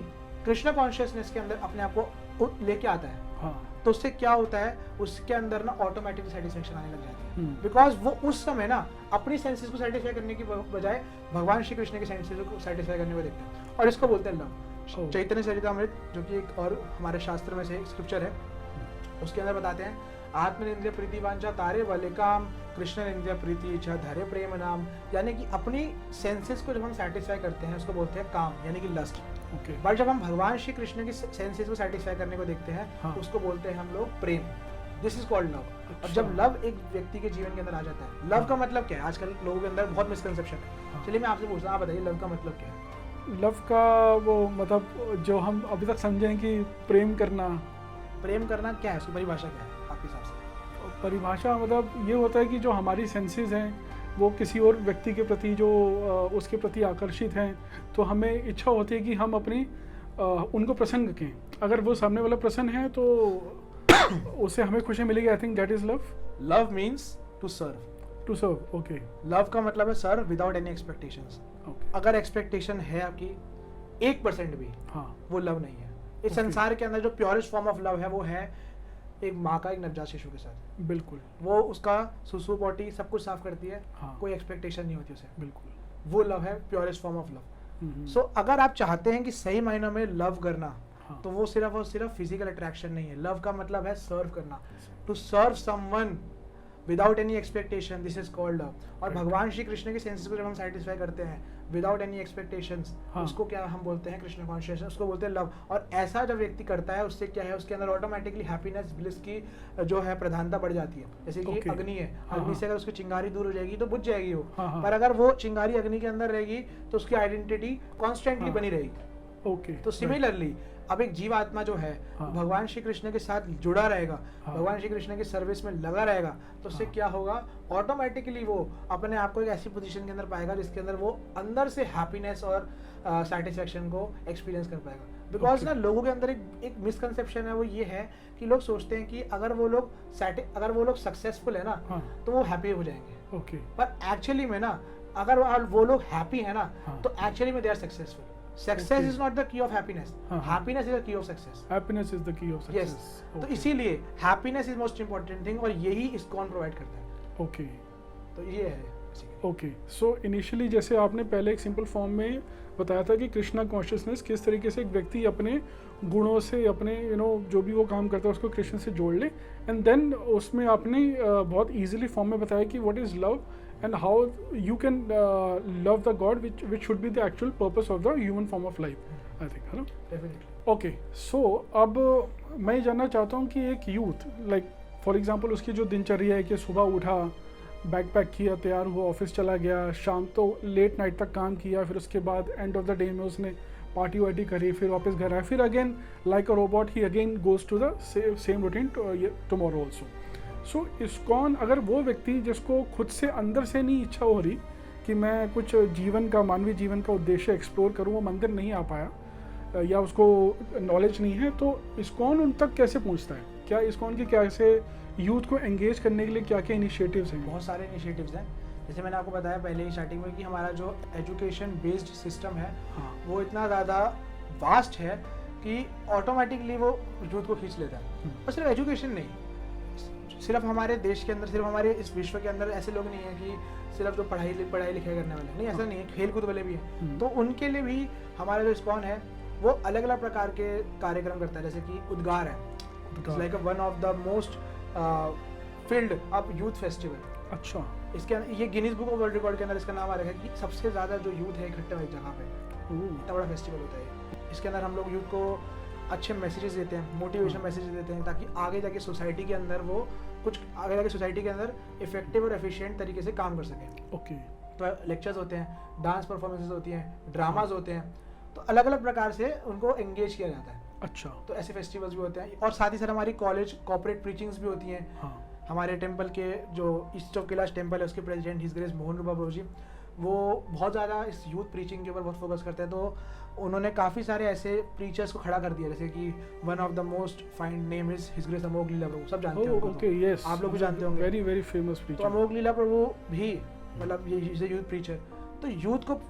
कृष्णा कॉन्शियसनेस के अंदर अपने आप को लेके आता है, हाँ। तो उससे क्या होता है, उसके अंदर ना ऑटोमेटिकली सेटिस्फेक्शन आने लग जाती है, बिकॉज वो उस समय ना अपनी सेंसेस को सेटिस्फाई करने की बजाय भगवान श्री कृष्ण के सेंसेस को सेटिस्फाई करने को देखते हैं, और इसको बोलते हैं लव। चैतन्य चरितामृत, जो कि एक और हमारे शास्त्र में से एक स्क्रिप्चर है, उसके अंदर बताते हैं आत्मनिंद्रिय प्रीति वांछा तारे वाले काम, कृष्ण निंद्रिय प्रीति इच्छा धरे प्रेम नाम। यानी कि अपनी सेंसेस को जब हम सेटिस्फाई करते हैं, उसको बोलते हैं काम, यानी कि लस्ट। ओके। बट जब हम भगवान श्री कृष्ण की सेंसेस को सेटिस्फाई करने को देखते हैं, हाँ। उसको बोलते हैं हम लोग प्रेम। This is called love. और जब लव एक व्यक्ति के जीवन के अंदर आ जाता है, लव का मतलब क्या है, आजकल लोगों के अंदर बहुत मिसकंसेप्शन है। चलिए मैं आपसे पूछता हूँ, आप बताइए लव का मतलब क्या है? लव का वो मतलब जो हम अभी तक समझें कि प्रेम करना। प्रेम करना क्या है, उसकी परिभाषा क्या है आपके हिसाब से? परिभाषा मतलब ये होता है कि जो हमारी सेंसेस हैं वो किसी और व्यक्ति के प्रति जो उसके प्रति आकर्षित हैं, तो हमें इच्छा होती है कि हम अपनी उनको प्रसन्न रखें। अगर वो सामने वाला प्रसन्न है तो उससे हमें खुशी मिलेगी। I think that is love. Love means to serve. To serve. Okay. Love का मतलब है serve without any expectations. Okay. अगर एक्सपेक्टेशन है आपकी 1% भी, हाँ, वो लव नहीं है। इस Okay. संसार के अंदर जो प्योरेस्ट फॉर्म ऑफ लव है, वो है एक माँ का एक नवजात शिशु के साथ। बिल्कुल। वो उसका सुसु पोटी सब कुछ साफ करती है, हाँ, कोई एक्सपेक्टेशन नहीं होती उसे। बिल्कुल। वो लव है, प्योरेस्ट फॉर्म ऑफ लव। सो अगर आप चाहते हैं कि सही मायनों में लव करना, हाँ, तो वो सिर्फ और सिर्फ फिजिकल अट्रैक्शन नहीं है। लव का मतलब है सर्व करना, to serve someone without any expectation, this is called love. और Right. भगवान श्री कृष्ण के सेंसेस को जब हम सेटिस्फाई करते हैं विदाउट एनी एक्सपेक्टेशंस, हाँ. उसको क्या हम बोलते हैं, कृष्ण कॉन्शियसनेस, उसको बोलते हैं लव। और ऐसा जब व्यक्ति करता है, उससे क्या है, उसके अंदर ऑटोमेटिकली हैप्पीनेस, ब्लिस की जो है प्रधानता बढ़ जाती है। जैसे कि Okay. अग्नि है, हाँ, अग्नि हाँ. से अगर उसकी चिंगारी दूर हो जाएगी तो बुझ जाएगी वो, हाँ, हाँ. पर अगर वो चिंगारी अग्नि के अंदर रहेगी तो उसकी आइडेंटिटी कॉन्स्टेंटली हाँ. बनी रहेगी। ओके। तो सिमिलरली अब एक जीव आत्मा जो है, हाँ. भगवान श्री कृष्ण के साथ जुड़ा रहेगा, हाँ. भगवान श्री कृष्ण की सर्विस में लगा रहेगा, तो उससे हाँ. क्या होगा, ऑटोमेटिकली वो अपने आप को एक ऐसी पोजीशन के अंदर पाएगा जिसके अंदर वो अंदर से हैप्पीनेस और सेटिस्फैक्शन को एक्सपीरियंस कर पाएगा। Because Okay. ना लोगों के अंदर एक मिसकंसेप्शन है, वो ये है कि लोग सोचते हैं कि अगर वो लोग सक्सेसफुल है ना, हाँ. तो वो हैप्पी हो जाएंगे। ओके। पर एक्चुअली में ना, अगर वो लोग हैप्पी है ना, हाँ. तो एक्चुअली में they are successful. Success Okay. Is not the key of happiness, हाँ, हाँ. Happiness is the key of success. Happiness is the key of yes, success. तो इसीलिए happiness is most important thing, और यही इस्कॉन प्रोवाइड करता है। Okay. तो ये है basically। ओके। सो इनिशियली जैसे आपने पहले एक सिंपल फॉर्म में बताया था कि कृष्णा कॉन्शियसनेस किस तरीके से एक व्यक्ति अपने गुणों से, अपने जो भी वो काम करता है उसको कृष्ण से जोड़ ले, एंड देन उसमें आपने बहुत इजीली फॉर्म में बताया कि what is love and how you can love the God which should be the actual purpose of the human form of life, I think, है ना? डेफिनेटली। ओके। सो अब मैं ये जानना चाहता हूँ कि एक यूथ, लाइक फॉर एग्जांपल उसकी जो दिनचर्या है कि सुबह उठा, बैग पैक किया, तैयार हुआ, ऑफिस चला गया, शाम तो लेट नाइट तक काम किया, फिर उसके बाद एंड ऑफ द डे में उसने पार्टी वार्टी करी, फिर वापस घर आया, फिर again like a robot he again goes to the same routine tomorrow also. So ISKCON, अगर वो व्यक्ति जिसको खुद से अंदर से नहीं इच्छा हो रही कि मैं कुछ जीवन का, मानवीय जीवन का उद्देश्य एक्सप्लोर करूँ, वो मंदिर नहीं आ पाया या उसको नॉलेज नहीं है, तो इस्कॉन उन तक कैसे पहुँचता है? क्या इस्कॉन के कैसे यूथ को एंगेज करने के लिए क्या क्या इनिशिएटिव्स हैं? बहुत सारे इनिशिएटिव्स हैं। जैसे मैंने आपको बताया पहले ही स्टार्टिंग में कि हमारा जो एजुकेशन बेस्ड सिस्टम है, हाँ, वो इतना ज़्यादा वास्ट है कि ऑटोमेटिकली वो यूथ को खींच लेता है। और सिर्फ एजुकेशन नहीं, सिर्फ हमारे देश के अंदर, सिर्फ हमारे इस विश्व के अंदर ऐसे लोग नहीं हैं कि सिर्फ जो पढ़ाई लिखाई करने वाले, नहीं, ऐसा नहीं है, खेल कूद वाले भी हैं। तो उनके लिए भी हमारा जो इस्कॉन है वो अलग अलग प्रकार के कार्यक्रम करता है। जैसे कि उद्गार है, it's like one of the most field of youth festival. अच्छा, इसके ये Guinness book of world record के अंदर इसका नाम आ रखा है कि सबसे ज़्यादा जो यूथ है इकट्ठा एक जगह पे, इतना बड़ा फेस्टिवल होता है। इसके अंदर हम लोग यूथ को अच्छे मैसेजेस देते हैं, मोटिवेशन मैसेजेस देते हैं, ताकि आगे जाके सोसाइटी के अंदर वो कुछ आगे जाके सोसाइटी के अंदर इफेक्टिव और एफिशिएंट तरीके से काम कर सकें। ओके। तो लेक्चर्स होते हैं, डांस परफॉर्मेंसेस होती हैं, ड्रामाज होते हैं, तो अलग अलग प्रकार से उनको एंगेज किया जाता है। अच्छा, तो ऐसे फेस्टिवल्स भी होते हैं, और साथ ही साथ हमारी कॉलेज कॉर्पोरेट प्रीचिंग्स भी होती हैं। हाँ, हमारे टेंपल के जो ईस्ट ऑफ कैलाश टेंपल है, उसके प्रेसिडेंट हिज ग्रेस मोहन रूपा बाबू जी, वो बहुत ज़्यादा इस यूथ प्रीचिंग के ऊपर बहुत फोकस करते हैं। तो उन्होंने काफ़ी सारे ऐसे प्रीचर्स को खड़ा कर दिया, जैसे कि one of the most find name is his grace Amogh Lila Prabhu, सब जानते होंगे। ओके, यस, आप लोग भी जानते होंगे, वेरी वेरी फेमस तो प्रीचर। अमोघ लीला प्रभु भी मतलब ये यूथ प्रीचर। तो यूथ को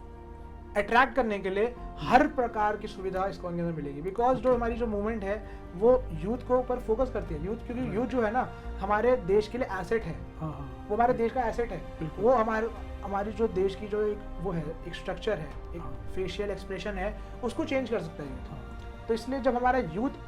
अट्रैक्ट करने के लिए हर प्रकार की सुविधा इस्कॉन के अंदर मिलेगी, बिकॉज जो हमारी जो मूवमेंट है वो यूथ को ऊपर फोकस करती है। यूथ, क्योंकि यूथ जो है ना हमारे देश के लिए एसेट है, हाँ हाँ, वो हमारे देश का एसेट है। बिल्कुल। वो हमारी जो देश की जो एक वो है, एक स्ट्रक्चर है, एक हाँ। फेशियल एक्सप्रेशन है, उसको चेंज कर सकता है यूथ। हाँ, तो इसलिए जब हमारा यूथ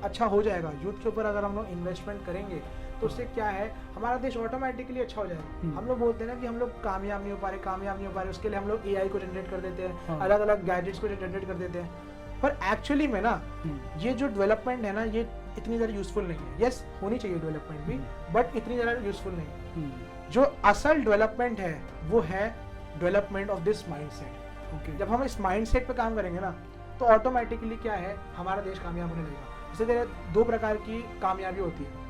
अच्छा हो जाएगा, यूथ के ऊपर अगर हम लोग इन्वेस्टमेंट करेंगे तो उससे क्या है, हमारा देश ऑटोमेटिकली अच्छा हो जाएगा। हम लोग बोलते हैं ना कि हम लोग कामयाब नहीं हो पा रहे, उसके लिए हम लोग AI को जनरेट कर देते हैं, हाँ। अलग अलग गैजेट्स को जनरेट कर देते हैं, पर एक्चुअली में ना ये जो डेवलपमेंट है ना, ये इतनी ज़्यादा यूजफुल नहीं है। यस, होनी चाहिए डेवलपमेंट भी, बट इतनी ज़्यादा यूजफुल नहीं है। जो असल डेवलपमेंट है वो है development of this mindset. Okay, जब हम इस माइंडसेट पे काम करेंगे ना, तो ऑटोमेटिकली क्या है, हमारा देश कामयाब होने लगेगा। इससे तेरे दो प्रकार की कामयाबी होती है,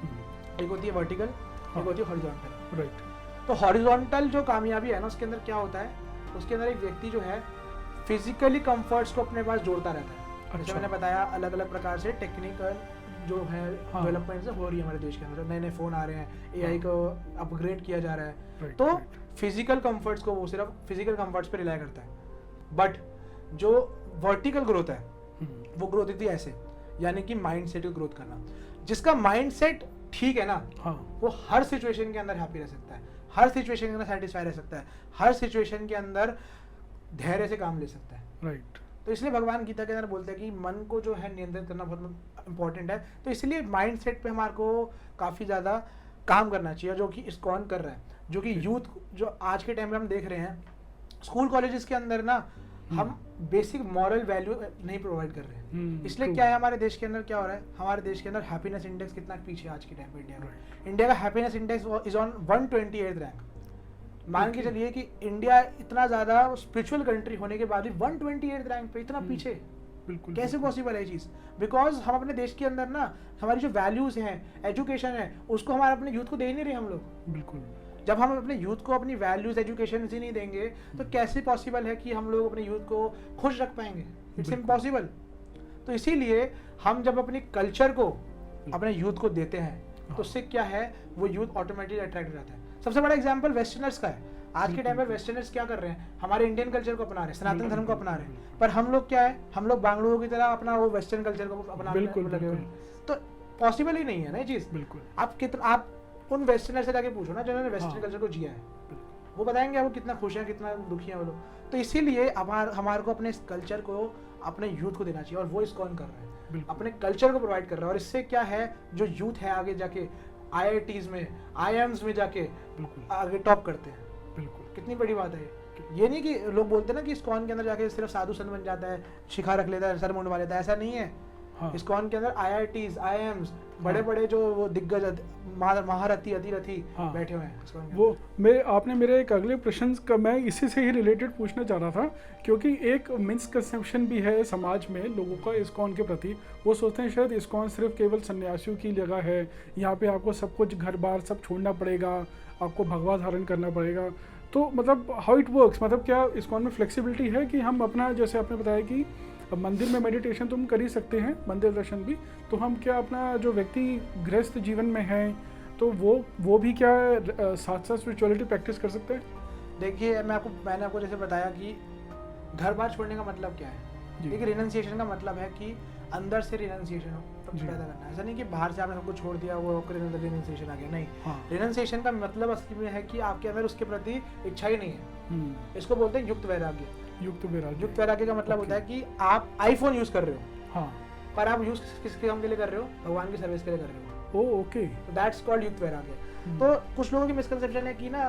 एक होती है वर्टिकल, एक होती है हॉरिजॉन्टल। राइट। तो हॉरिजॉन्टल जो कामयाबी है ना, उसके अंदर क्या होता है, उसके अंदर एक व्यक्ति जो है फिजिकली कंफर्ट्स को अपने पास जोड़ता रहता है। जैसे मैंने बताया, अलग अलग प्रकार से टेक्निकल जो है डेवलपमेंट हो रही है हमारे देश के अंदर, नए नए फोन आ रहे हैं, AI को अपग्रेड किया जा रहा है। तो फिजिकल कंफर्ट्स को वो सिर्फ फिजिकल कंफर्ट्स पे रिलाई करता है, बट जो वर्टिकल ग्रोथ है वो ग्रोथ होती है ऐसे, यानी कि माइंड सेट को ग्रोथ करना। जिसका माइंड सेट ठीक है ना, वो हर सिचुएशन के अंदर हैप्पी रह सकता है, हर सिचुएशन के अंदर सेटिस्फाई रह सकता है, हर सिचुएशन के अंदर धैर्य से काम ले सकता है। राइट। तो इसलिए भगवान गीता के अंदर बोलते हैं कि मन को जो है नियंत्रित करना बहुत इंपॉर्टेंट है। तो इसलिए माइंड सेट पे हमारे को काफ़ी ज़्यादा काम करना चाहिए, जो कि इस्कॉन कर रहा है, जो कि यूथ जो आज के टाइम में हम देख रहे हैं, स्कूल कॉलेजेस के अंदर ना हम बेसिक मॉरल वैल्यू नहीं प्रोवाइड कर रहे हैं। इसलिए क्या है, हमारे देश के अंदर क्या हो रहा है, हमारे देश के अंदर हैप्पीनेस इंडेक्स कितना पीछे है आज के टाइम पे इंडिया में। इंडिया का happiness index is on 128th rank. मान के चलिए कि इंडिया इतना ज़्यादा स्पिरिचुअल कंट्री होने के बाद भी 128th रैंक पे इतना पीछे, बिल्कुल कैसे पॉसिबल है ये चीज़? बिकॉज हम अपने देश के अंदर ना हमारी जो वैल्यूज़ हैं, एजुकेशन है, उसको हमारे अपने यूथ को दे ही नहीं रहे हम लोग। बिल्कुल। जब हम अपने यूथ को अपनी वैल्यूज एजुकेशन ही नहीं देंगे तो कैसे पॉसिबल है कि हम लोग अपने यूथ को खुश रख पाएंगे? It's impossible. तो इसीलिए हम जब अपनी कल्चर को अपने यूथ को देते हैं तो उससे क्या है, वो यूथ ऑटोमेटिकली अट्रैक्ट हो जाता है। सबसे बड़ा एग्जांपल वेस्टर्नर्स का है। आज के टाइम पर वेस्टर्नर्स क्या कर रहे हैं, हमारे इंडियन कल्चर को अपना रहे हैं, सनातन धर्म को अपना रहे हैं, पर हम लोग क्या है, हम लोग बांग्लोरों की तरह अपना वो वेस्टर्न कल्चर को अपना लगे हुए हैं। तो पॉसिबल ही नहीं है ना ये चीज़। बिल्कुल। आप उन वेस्टर्नर से जाके पूछो ना जिन्होंने वेस्टर्न कल्चर को जिया है, वो बताएंगे वो कितना खुश हैं, कितना दुखी हैं वो लोग। तो इसीलिए हमारे को अपने इस कल्चर को अपने यूथ को देना चाहिए, और वो इस्कॉन कर रहे हैं, अपने कल्चर को प्रोवाइड कर रहा है। और इससे क्या है, जो यूथ है आगे जाके IITs में, IIMs में जाके आगे टॉप करते हैं। बिल्कुल। कितनी बड़ी बात है ये नहीं कि लोग बोलते हैं ना कि इस्कॉन के अंदर जाके सिर्फ साधु संत बन जाता है, शिखा रख लेता है, सर मुंडवा लेता है, ऐसा नहीं है। इस्कॉन के अंदर IITs, IIMs, बड़े बड़े जो वो दिग्गज महारथी अधिरथी बैठे हुए हैं इस्कॉन के वो आपने मेरे एक अगले प्रश्न का मैं इसी से ही रिलेटेड पूछना चाह रहा था, क्योंकि एक मिसकंसेप्शन भी है समाज में लोगों का इस्कॉन के प्रति। वो सोचते हैं शायद इस्कॉन सिर्फ केवल सन्यासियों की जगह है, यहाँ पे आपको सब कुछ घर बार सब छोड़ना पड़ेगा, आपको भगवा धारण करना पड़ेगा। तो मतलब हाउ इट वर्क्स, मतलब क्या इस्कॉन में फ्लेक्सिबिलिटी है कि हम अपना, जैसे आपने बताया कि मंदिर में मेडिटेशन तो हम कर ही सकते हैं, मंदिर दर्शन भी, तो हम क्या अपना जो व्यक्ति गृहस्थ जीवन में है तो वो भी क्या साथ साथ स्पिरिचुअलिटी प्रैक्टिस कर सकते हैं? देखिए मैंने आपको जैसे बताया कि घर बार छोड़ने का मतलब क्या है। देखिए रिनंसिएशन का मतलब है कि अंदर से रिनंसिएशन पैदा करना है। ऐसा नहीं कि बाहर से आपने सबको छोड़ दिया वो रिनंसिएशन आ गया, नहीं। रिनंसिएशन का मतलब असली में है कि आपके अंदर उसके प्रति इच्छा ही नहीं है। इसको बोलते हैं युक्त वैराग्य। युक्त वैराग्य का मतलब होता है कि आप आईफोन यूज कर रहे हो, पर आप यूज किसके काम के लिए कर रहे हो, भगवान की सर्विस के लिए कर रहे हो। ओके, दैट्स कॉल्ड युक्त वैराग्य। तो कुछ लोगों की मिसकंसेप्शन है कि ना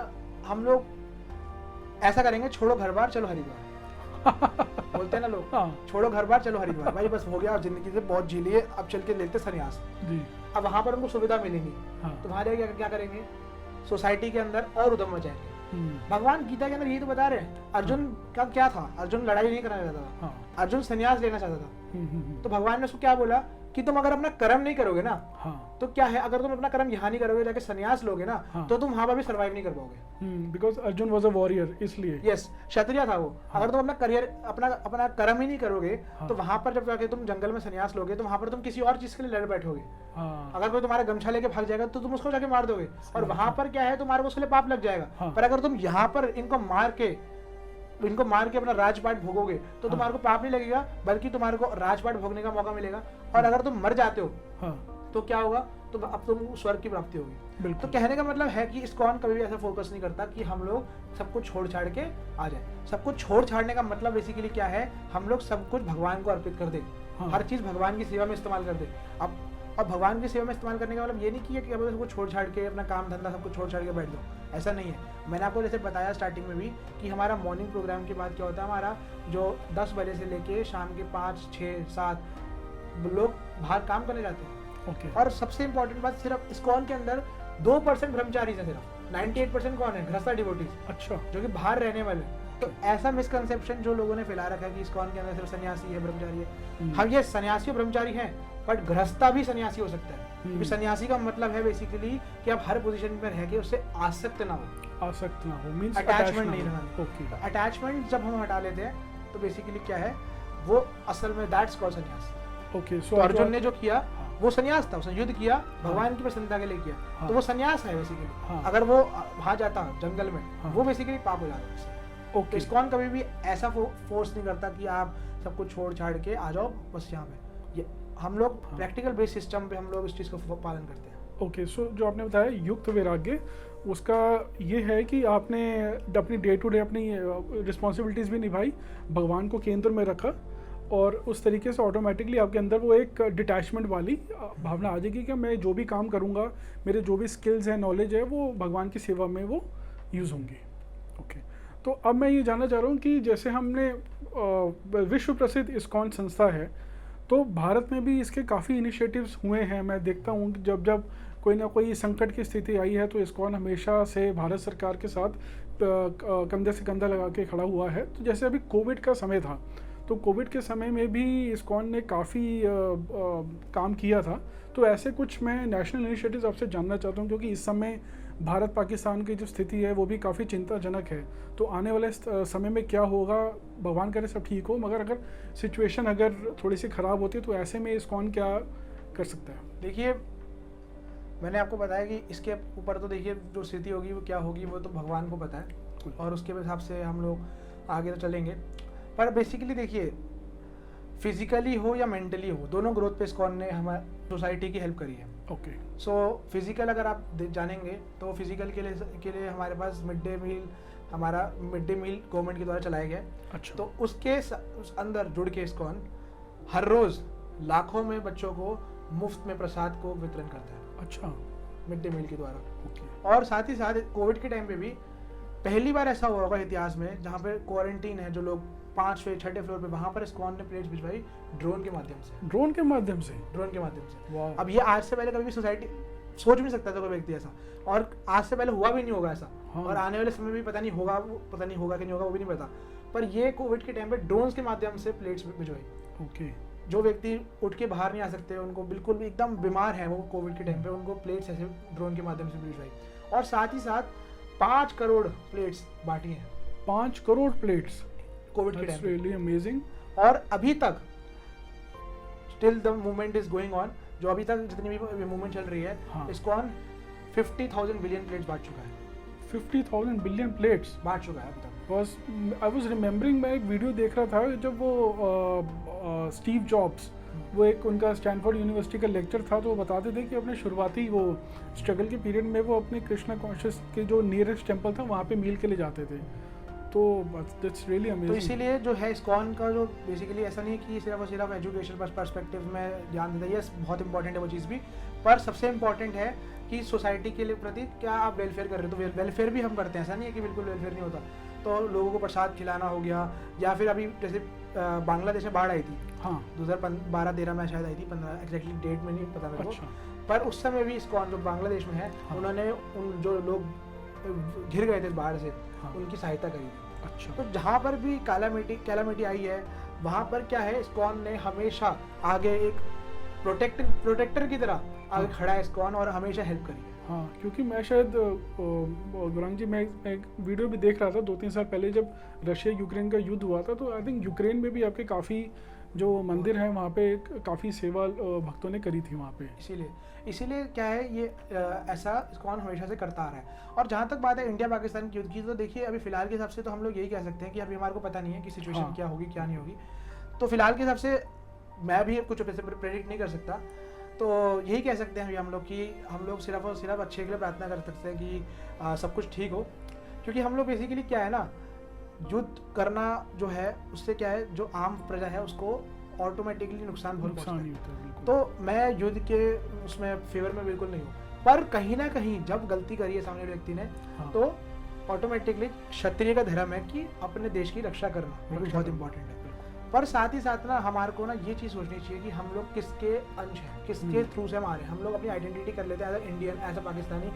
हम लोग ऐसा करेंगे, छोड़ो घर बार चलो हरिद्वार बोलते हैं ना लोग, छोड़ो घर बार चलो हरिद्वार, भाई बस हो गया, जिंदगी से बहुत जी लिए, अब चल के लेते संन्यास। अब वहां पर उनको सुविधा मिलेगी, तुम्हारे क्या करेंगे, सोसाइटी के अंदर और उधम मचाएंगे। भगवान गीता के अंदर यही तो बता रहे हैं। अर्जुन का क्या था, अर्जुन लड़ाई नहीं करना चाहता था, अर्जुन संन्यास लेना चाहता था। तो भगवान ने उसको क्या बोला कि तुम अगर अपना कर्म नहीं करोगे ना, हाँ, तो क्या है, अगर तुम अपना कर्म यहाँ नहीं करोगे, जाके संन्यास लोगे ना, हाँ। तो तुम वहां पर भी सर्वाइव नहीं कर पाओगे। Because Arjun was a warrior, इसलिए। यस, क्षत्रिय था वो। हाँ। अगर तुम अपना करियर, अपना अपना कर्म ही नहीं करोगे, हाँ। तो वहां पर जब जाके तुम जंगल में संन्यास लोगे, तो वहां पर तुम किसी और चीज के लिए लड़ बैठोगे। हाँ, अगर कोई तुम्हारा गमछा लेके भाग जाएगा तो तुम उसको जाके मार दोगे, और वहां पर क्या है, तुम्हारे को उसके लिए पाप लग जाएगा। हाँ। पर अगर तुम यहाँ पर इनको मार के अपना राजपाट भोगोगे, तो हाँ। तुम्हारे को पाप नहीं लगेगा, बल्कि तुम्हारे को राजपाट भोगने का मौका मिलेगा। और अगर तुम मर जाते हो, हाँ, तो क्या होगा, तो अब तुम स्वर्ग की प्राप्ति होगी। तो बिल्कुल। कहने का मतलब है कि इस्कॉन कभी भी ऐसा फोकस नहीं करता कि हम लोग सब कुछ छोड़ छाड़ के आ जाए। सब कुछ छोड़ छाड़ने का मतलब बेसिकली क्या है, हम लोग सब कुछ भगवान को अर्पित कर दे। हाँ। हर चीज भगवान की सेवा में इस्तेमाल कर दे। अब भगवान की सेवा में इस्तेमाल करने का मतलब ये नहीं कि अब सब कुछ छोड़ छाड़ के अपना काम धंधा सब कुछ छोड़ छाड़ के बैठ जाओ, ऐसा नहीं है। मैंने आपको जैसे बताया स्टार्टिंग में भी कि हमारा मॉर्निंग प्रोग्राम के बाद क्या होता है, हमारा जो 10 बजे से लेके शाम के 5, 6, 7 लोग बाहर काम करने जाते हैं। ओके। और सबसे इंपॉर्टेंट बात, सिर्फ इस्कॉन के अंदर 2% ब्रह्मचारी है, सिर्फ 98% कौन है, गृहस्थ डिवोटीज, अच्छा। जो कि बाहर रहने वाले हैं। तो ऐसा मिसकंसेप्शन जो लोगों ने फैला रखा है कि इस्कॉन के अंदर सिर्फ सन्यासी है, ब्रह्मचारी है। हाँ, ये सन्यासी और ब्रह्मचारी हैं, बट गृहस्था भी सन्यासी हो सकता है। क्योंकि सन्यासी का मतलब है बेसिकली कि आप हर पोजीशन में रह के उससे आसक्त ना हो, आसक्त ना हो, मींस अटैचमेंट नहीं रहना। ओके। अटैचमेंट जब हम हटा लेते हैं, तो बेसिकली क्या है, वो असल में दैट्स कॉल्ड सन्यास। ओके। तो अर्जुन ने जो किया हाँ। वो सन्यास था, उसने युद्ध किया, भगवान की प्रसन्नता के लिए किया। हाँ। तो वो सन्यास है बेसिकली। हाँ। अगर वो वहां जाता जंगल में, हाँ। वो बेसिकली पाप हो जाता है। तो ओके। इस्कॉन कभी भी ऐसा फोर्स नहीं करता कि आप सब कुछ छोड़ छाड़ के आ जाओ बस यहाँ पे। ये हम लोग हाँ। प्रैक्टिकल बेस सिस्टम पे हम लोग इस चीज को पालन करते हैं। ओके। सो जो आपने बताया युक्त वैराग्य, उसका ये है कि आपने अपनी डे टू डे अपनी रिस्पॉन्सिबिलिटीज़ भी निभाई, भगवान को केंद्र में रखा, और उस तरीके से ऑटोमेटिकली आपके अंदर वो एक डिटैचमेंट वाली भावना आ जाएगी कि मैं जो भी काम करूँगा, मेरे जो भी स्किल्स हैं, नॉलेज है, वो भगवान की सेवा में वो यूज़ होंगी। ओके। तो अब मैं ये जानना चाह रहा हूँ कि जैसे हमने विश्व प्रसिद्ध इस्कॉन संस्था है, तो भारत में भी इसके काफ़ी इनिशिएटिव्स हुए हैं। मैं देखता हूँ कि जब जब कोई ना कोई संकट की स्थिति आई है, तो इस्कॉन हमेशा से भारत सरकार के साथ कंधे से कंधा लगा के खड़ा हुआ है। तो जैसे अभी कोविड का समय था, तो कोविड के समय में भी इस्कॉन ने काफ़ी काम किया था। तो ऐसे कुछ मैं नेशनल इनिशिएटिव्स आपसे जानना चाहता हूँ, क्योंकि इस समय भारत पाकिस्तान की जो स्थिति है वो भी काफ़ी चिंताजनक है। तो आने वाले समय में क्या होगा, भगवान करे सब ठीक हो, मगर अगर सिचुएशन अगर थोड़ी सी ख़राब होती है, तो ऐसे में इस्कॉन क्या कर सकता है? देखिए, मैंने आपको बताया कि इसके ऊपर तो देखिए जो स्थिति होगी वो क्या होगी, वो तो भगवान को पता है, और उसके हिसाब से हम लोग आगे तो चलेंगे। पर बेसिकली देखिए, फिजिकली हो या मेंटली हो, दोनों ग्रोथ पे इस्कॉन ने हमारी सोसाइटी की हेल्प करी है। ओके। सो फिजिकल अगर आप जानेंगे, तो फिजिकल के लिए हमारे पास मिड डे मील गवर्नमेंट के द्वारा चलाया गया है। अच्छा। तो उसके उस अंदर जुड़ के इस्कॉन हर रोज़ लाखों में बच्चों को मुफ्त में प्रसाद को वितरण करता है। अच्छा। मिड डे मील के द्वारा। ओके। और साथ ही साथ कोविड के टाइम पे भी पहली बार ऐसा हुआ होगा इतिहास में, जहाँ पे क्वारंटीन है जो लोग 5वें 6ठे फ्लोर पे, वहाँ पर इस्कॉन ने प्लेट्स भिजवाई ड्रोन के माध्यम से। ड्रोन के माध्यम से? ड्रोन के माध्यम से। वाह। अब ये आज से पहले कभी भी सोसाइटी सोच भी नहीं सकता था कोई व्यक्ति ऐसा, और आज से पहले हुआ भी नहीं होगा ऐसा। हाँ। और आने वाले समय में भी पता नहीं होगा कि नहीं होगा, वो भी नहीं पता। पर ये कोविड के टाइम पे ड्रोन्स के माध्यम से प्लेट्स भिजवाई। ओके। जो व्यक्ति उठ के बाहर नहीं आ सकते, उनको बिल्कुल भी एकदम बीमार है वो कोविड के टाइम पे, उनको प्लेट्स ऐसे ड्रोन के माध्यम से भिजवाई। और साथ ही साथ 5 करोड़ प्लेट्स बांटी हैं। 5 करोड़ प्लेट्स कोविड के टाइम पे। Really amazing. और अभी तक still the movement is going on, जो अभी तक जितनी भी मूवमेंट चल रही है, हाँ। इस्कॉन 50,000 बिलियन प्लेट्स बांट चुका है। 50,000 बिलियन प्लेट्स बांट चुका है अभी तक। आई वॉज रिमेम्बरिंग, मैं एक वीडियो देख रहा था जब वो स्टीव जॉब्स, वो एक उनका स्टैनफोर्ड यूनिवर्सिटी का लेक्चर था, तो वो बताते थे कि अपने शुरुआती वो स्ट्रगल के पीरियड में वो अपने कृष्णा कॉन्शियस के जो नियरेस्ट टेम्पल था वहाँ पे मील के लिए जाते थे। तो दैट्स रियली तो अमेजिंग। इसीलिए जो है इस्कॉन का जो बेसिकली ऐसा नहीं है कि सिर्फ और सिर्फ एजुकेशन पर्सपेक्टिव में ध्यान देता है, यस बहुत इंपॉर्टेंट है वो चीज़ भी, पर सबसे इम्पॉर्टेंट है कि सोसाइटी के लिए प्रति क्या आप वेलफेयर कर रहे हो। तो वेलफेयर भी हम करते हैं, ऐसा नहीं है कि बिल्कुल वेलफेयर नहीं होता। तो लोगों को प्रसाद खिलाना हो गया, या फिर अभी जैसे बांग्लादेश में बाढ़ आई थी, हाँ। 2012-13 में शायद आई थी, 15 एग्जैक्टली डेट में नहीं पता मेरे को। अच्छा। पर उस समय भी इस्कॉन जो बांग्लादेश में है, हाँ। उन्होंने उन जो लोग घिर गए थे बाढ़ से, हाँ। उनकी सहायता करी थी। अच्छा। तो जहाँ पर भी कैलामिटी आई है, वहाँ पर क्या है, इस्कॉन ने हमेशा आगे एक प्रोटेक्टर की तरह आगे हाँ। खड़ा है इस्कॉन और हमेशा हेल्प करी है। हाँ, क्योंकि मैं शायद गौरांग जी, मैं एक वीडियो भी देख रहा था 2-3 साल पहले जब रशिया यूक्रेन का युद्ध हुआ था, तो आई थिंक यूक्रेन में भी आपके काफ़ी जो मंदिर हैं वहाँ पे काफ़ी सेवा भक्तों ने करी थी वहाँ पे। इसीलिए क्या है ये ऐसा इस्कॉन हमेशा से करता आ रहा है। और जहाँ तक बात है इंडिया पाकिस्तान की युद्ध की, तो देखिए अभी फिलहाल के हिसाब से तो हम लोग यही कह सकते हैं कि अभी हमारे को पता नहीं है कि सिचुएशन हाँ। क्या होगी क्या नहीं होगी। तो फिलहाल के हिसाब से मैं भी कुछ ऐसे प्रेडिक्ट नहीं कर सकता। तो यही कह सकते हैं अभी हम लोग कि हम लोग सिर्फ और सिर्फ अच्छे के लिए प्रार्थना कर सकते हैं कि सब कुछ ठीक हो। क्योंकि हम लोग बेसिकली क्या है ना, युद्ध करना जो है उससे क्या है, जो आम प्रजा है उसको ऑटोमेटिकली नुकसान बहुत पहुंचता नुकसान ही है। होता है, बिल्कुल। तो मैं युद्ध के उसमें फेवर में बिल्कुल नहीं हूँ, पर कहीं ना कहीं जब गलती करी है सामने वाले व्यक्ति ने, हाँ। तो ऑटोमेटिकली क्षत्रिय का धर्म है कि अपने देश की रक्षा करना, वो भी रक्षा बहुत करना, इंपॉर्टेंट है। बिल्कुल। पर साथ ही साथ ना हमारे को ना ये चीज़ सोचनी चाहिए कि हम लोग किसके अंश हैं, किसके थ्रू से हम आ रहे हैं। हम लोग अपनी आइडेंटिटी कर लेते हैं as a Indian, as a Pakistani.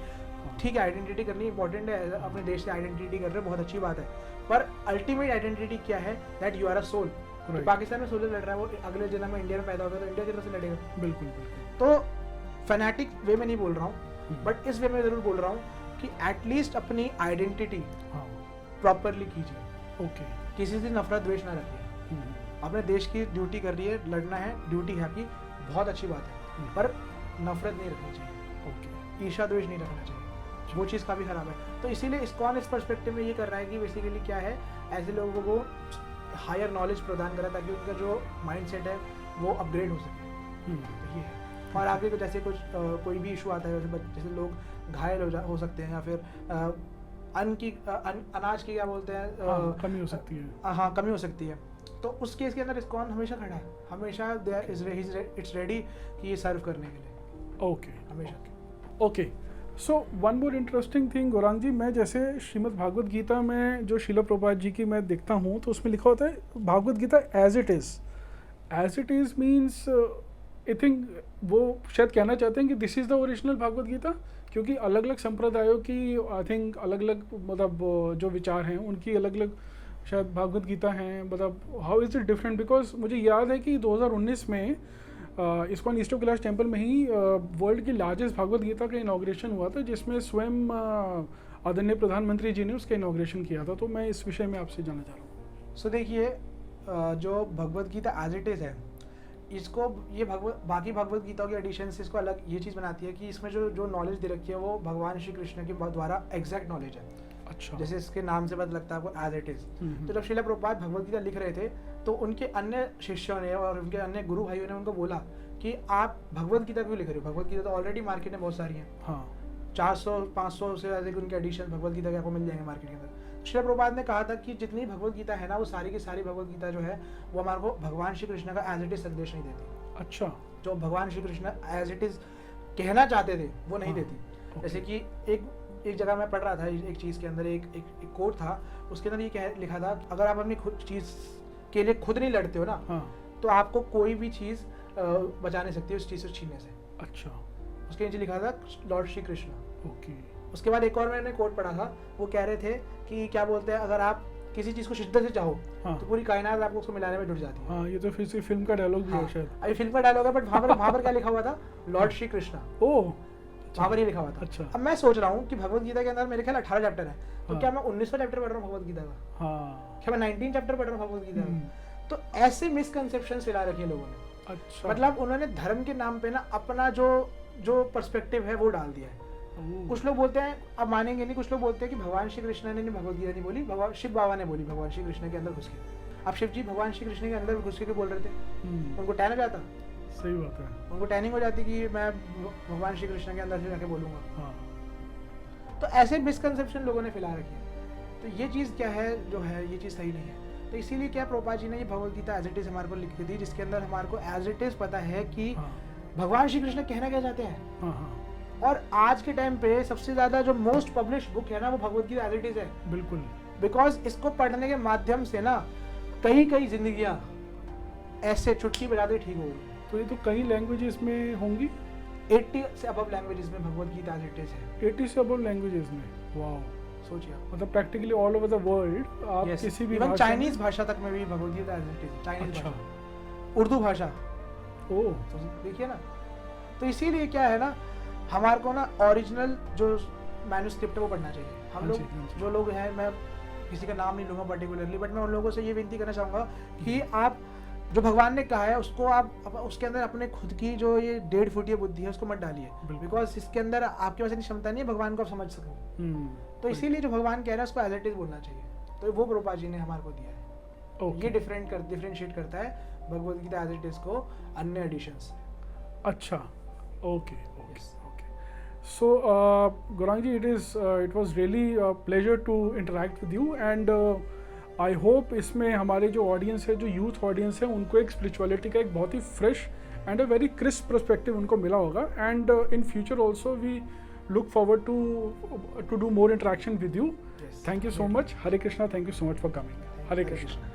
ठीक है, आइडेंटिटी करनी इंपॉर्टेंट है, अपने देश से आइडेंटिटी कर रहे हैं, बहुत अच्छी बात है। पर अल्टीमेट आइडेंटिटी क्या है, that you are a soul. तो पाकिस्तान में सोल्जर लड़ रहा है, वो अगले जन्म में इंडिया में पैदा होगा तो इंडिया की तरफ से लड़ेगा। बिल्कुल बिल्कुल। तो फैनेटिक वे में नहीं बोल रहा हूँ, बट इस वे में ज़रूर बोल रहा हूँ कि एटलीस्ट अपनी आइडेंटिटी हाँ। प्रॉपरली कीजिए। ओके। किसी से नफरत द्वेष ना रखिए। अपने देश की ड्यूटी कर रही है, लड़ना है, ड्यूटी है आपकी, बहुत अच्छी बात है, पर नफरत नहीं रखनी चाहिए। ओके। ईर्ष्या द्वेष नहीं रखना चाहिए, वो चीज़ काफ़ी खराब है। तो इसीलिए इस्कॉन इस पर्सपेक्टिव में ये कर रहा है कि बेसिकली क्या है, ऐसे लोगों को हायर नॉलेज प्रदान करा ताकि उनका जो माइंडसेट है वो अपग्रेड हो सके। तो ये है। और आगे को जैसे कुछ कोई भी इशू आता है, जैसे लोग घायल हो सकते हैं, या फिर अनाज की क्या बोलते हैं, हाँ, कमी हो सकती है। हाँ कमी हो सकती है। तो उस केस के अंदर इस्कॉन हमेशा खड़ा है, हमेशा इट्स रेडी कि ये सर्व करने के लिए। ओके, हमेशा। Okay. So one more interesting thing Gaurang ji, मैं जैसे श्रीमद् भागवत गीता में जो शिला प्रभुपाद जी की मैं देखता हूँ, तो उसमें लिखा होता है Bhagavad Gita as it is means I think वो शायद कहना चाहते हैं कि this is the original Bhagavad Gita, क्योंकि अलग अलग संप्रदायों की आई थिंक अलग अलग मतलब जो विचार हैं उनकी अलग अलग शायद भागवत गीता हैं। मतलब how is it different? Because मुझे याद है कि 2019 में ISKCON east of Kailash temple में ही वर्ल्ड की लार्जेस्ट भागवत गीता का इनाग्रेशन हुआ था, जिसमें स्वयं आदरणीय प्रधानमंत्री जी ने उसका इनाग्रेशन किया था। तो मैं इस विषय में आपसे जानना चाह रहा हूँ। सो देखिए, जो भगवत गीता एज इट इज़ है, इसको ये बाकी भगवत गीताओं की एडिशन से इसको अलग ये चीज़ बनाती है कि इसमें जो नॉलेज दे रखी है वो भगवान श्री कृष्ण के द्वारा एग्जैक्ट नॉलेज है। अच्छा। जैसे इसके नाम से पता लगता है आपको एज इट इज़। तो जब श्रीला प्रभुपाद भगवत गीता लिख रहे थे, तो उनके अन्य शिष्यों ने और उनके अन्य गुरु भाइयों ने उनको बोला कि आप भगवत गीता क्यों लिख रहे हो? भगवत गीता तो ऑलरेडी मार्केट में बहुत सारी हैं। हाँ। 400-500 से अधिक उनके एडिशन भगवत गीता के आपको मिल जाएंगे मार्केट के अंदर। श्रीला प्रभुपाद ने कहा था कि जितनी भगवत गीता है ना, वो सारी की सारी भगवत गीता जो है वो हमारे को भगवान श्री कृष्ण का एज इट इज़ संदेश नहीं देती। अच्छा। जो भगवान Shri Krishna as it is कहना चाहते थे वो नहीं हाँ, देती। जैसे कि एक जगह मैं पढ़ रहा था, एक चीज़ के अंदर एक कोट था, उसके अंदर ये लिखा था, अगर आप अपनी खुद चीज़ के लिए खुद नहीं लड़ते हो ना, हाँ। तो आपको कोई भी चीज़ बचा नहीं सकती उस चीज़ से छीनने से। अच्छा। उसके नीचे लिखा था लॉर्ड श्री कृष्ण। ओके। उसके बाद एक और मैंने कोट पढ़ा था, वो कह रहे थे कि क्या बोलते हैं, अगर आप किसी चीज़ को शिद्दत से चाहो हाँ। तो पूरी कायनात आपको उसको मिलाने में जुट जाती है। हाँ, ये तो फिर से फिल्म का डायलॉग भी है हाँ, शायद। अभी फिल्म का डायलॉग है, बट वहाँ पर क्या लिखा हुआ था? लॉर्ड श्री कृष्ण। ओह, वहाँ पर ये लिखा हुआ था। अच्छा। अब मैं सोच रहा हूँ कि भगवत गीता के अंदर मेरे ख्याल 18 चैप्टर है, तो हाँ। क्या मैं 19वां चैप्टर पढ़ रहा हूँ भगवत गीता का? हाँ। क्या मैं 19 चैप्टर पढ़ रहा हूँ भगवत गीता का? तो ऐसे मिसकंसेप्शन फैला रखे हैं लोगों ने। अच्छा। मतलब उन्होंने धर्म के नाम पे ना अपना जो पर्सपेक्टिव है वो डाल दिया है। ओह, कुछ लोग बोलते हैं, अब मानेंगे नहीं, कुछ लोग बोलते हैं कि भगवान श्री कृष्ण ने भगवत गीता नहीं बोली, भगवान शिव बाबा ने बोली भगवान श्री कृष्ण के अंदर घुस के। अब शिव जी भगवान श्री कृष्ण के अंदर घुस के बोल रहे थे, उनको टैन हो जाता, सही बात है। उनको टैनिंग हो जाती कि मैं भगवान श्री कृष्ण के अंदर से जाके बोलूँगा। हाँ। तो ऐसे मिसकंसेप्शन लोगों ने फैला रखी है। तो ये चीज़ क्या है, जो है ये चीज़ सही नहीं है। तो इसीलिए क्या प्रभुपाद जी ने ये भगवत गीता एज इट इज़ हमारे को लिख दी, जिसके अंदर हमारे को एज इट इज़ पता है कि हाँ। भगवान श्री कृष्ण कहना क्या चाहते हैं। हाँ। हाँ, और आज के टाइम पे सबसे ज़्यादा जो मोस्ट पब्लिश बुक है ना, वो भगवत गीता एज इट इज़ है। बिल्कुल। बिकॉज इसको पढ़ने के माध्यम से ना कई जिंदगियाँ ऐसे चुटकी बजाते ठीक हो गई। तो ये तो कई लैंग्वेजेस में होंगी। 80 से अबव लैंग्वेजेस में भगवत गीता एज इट इज़ है। 80 से अबव लैंग्वेजेस में। वाह। सोचिए आप। मतलब practically all over the world आप Yes. किसी भी इवन भाषा चाइनीज भाषा तक में भी Bhagavad Gita as it is. Chinese अच्छा। भाषा, उर्दू भाषा, ओह तो देखिए ना, तो इसीलिए क्या है ना, हमारे को ना ओरिजिनल जो मैन्युस्क्रिप्ट है वो पढ़ना चाहिए। हम हाँ लोग जी, हाँ जी। जो लोग हैं, मैं किसी का नाम नहीं लूँगा पर्टिकुलरली, बट मैं उन लोगों से ये विनती करना चाहूँगा कि आप जो भगवान ने कहा है उसको आप उसके अंदर अपने खुद की जो ये 1.5 फुटिया बुद्धि है उसको मत डालिए, बिल्कुल। बिकॉज इसके अंदर आपके पास इतनी क्षमता नहीं है भगवान को आप समझ सकें। तो इसीलिए जो भगवान कह रहा है उसको एज इट इज बोलना चाहिए, तो वो प्रभुपाद जी ने हमारे को दिया है। ओके। ये डिफरेंशिएट करता है Bhagavad Gita as it is को अन्य एडिशंस। अच्छा, okay okay Yes. Okay. So Gauranga ji, it was really a pleasure to interact with you, and I hope इसमें हमारे जो ऑडियंस है, जो यूथ ऑडियंस है, उनको एक स्पिरिचुअलिटी का एक बहुत ही fresh and a very crisp perspective उनको मिला होगा। And in future also we look forward to do more interaction with you. Yes. Thank you so much. Hare Krishna. Thank you so much for coming. Hare Krishna.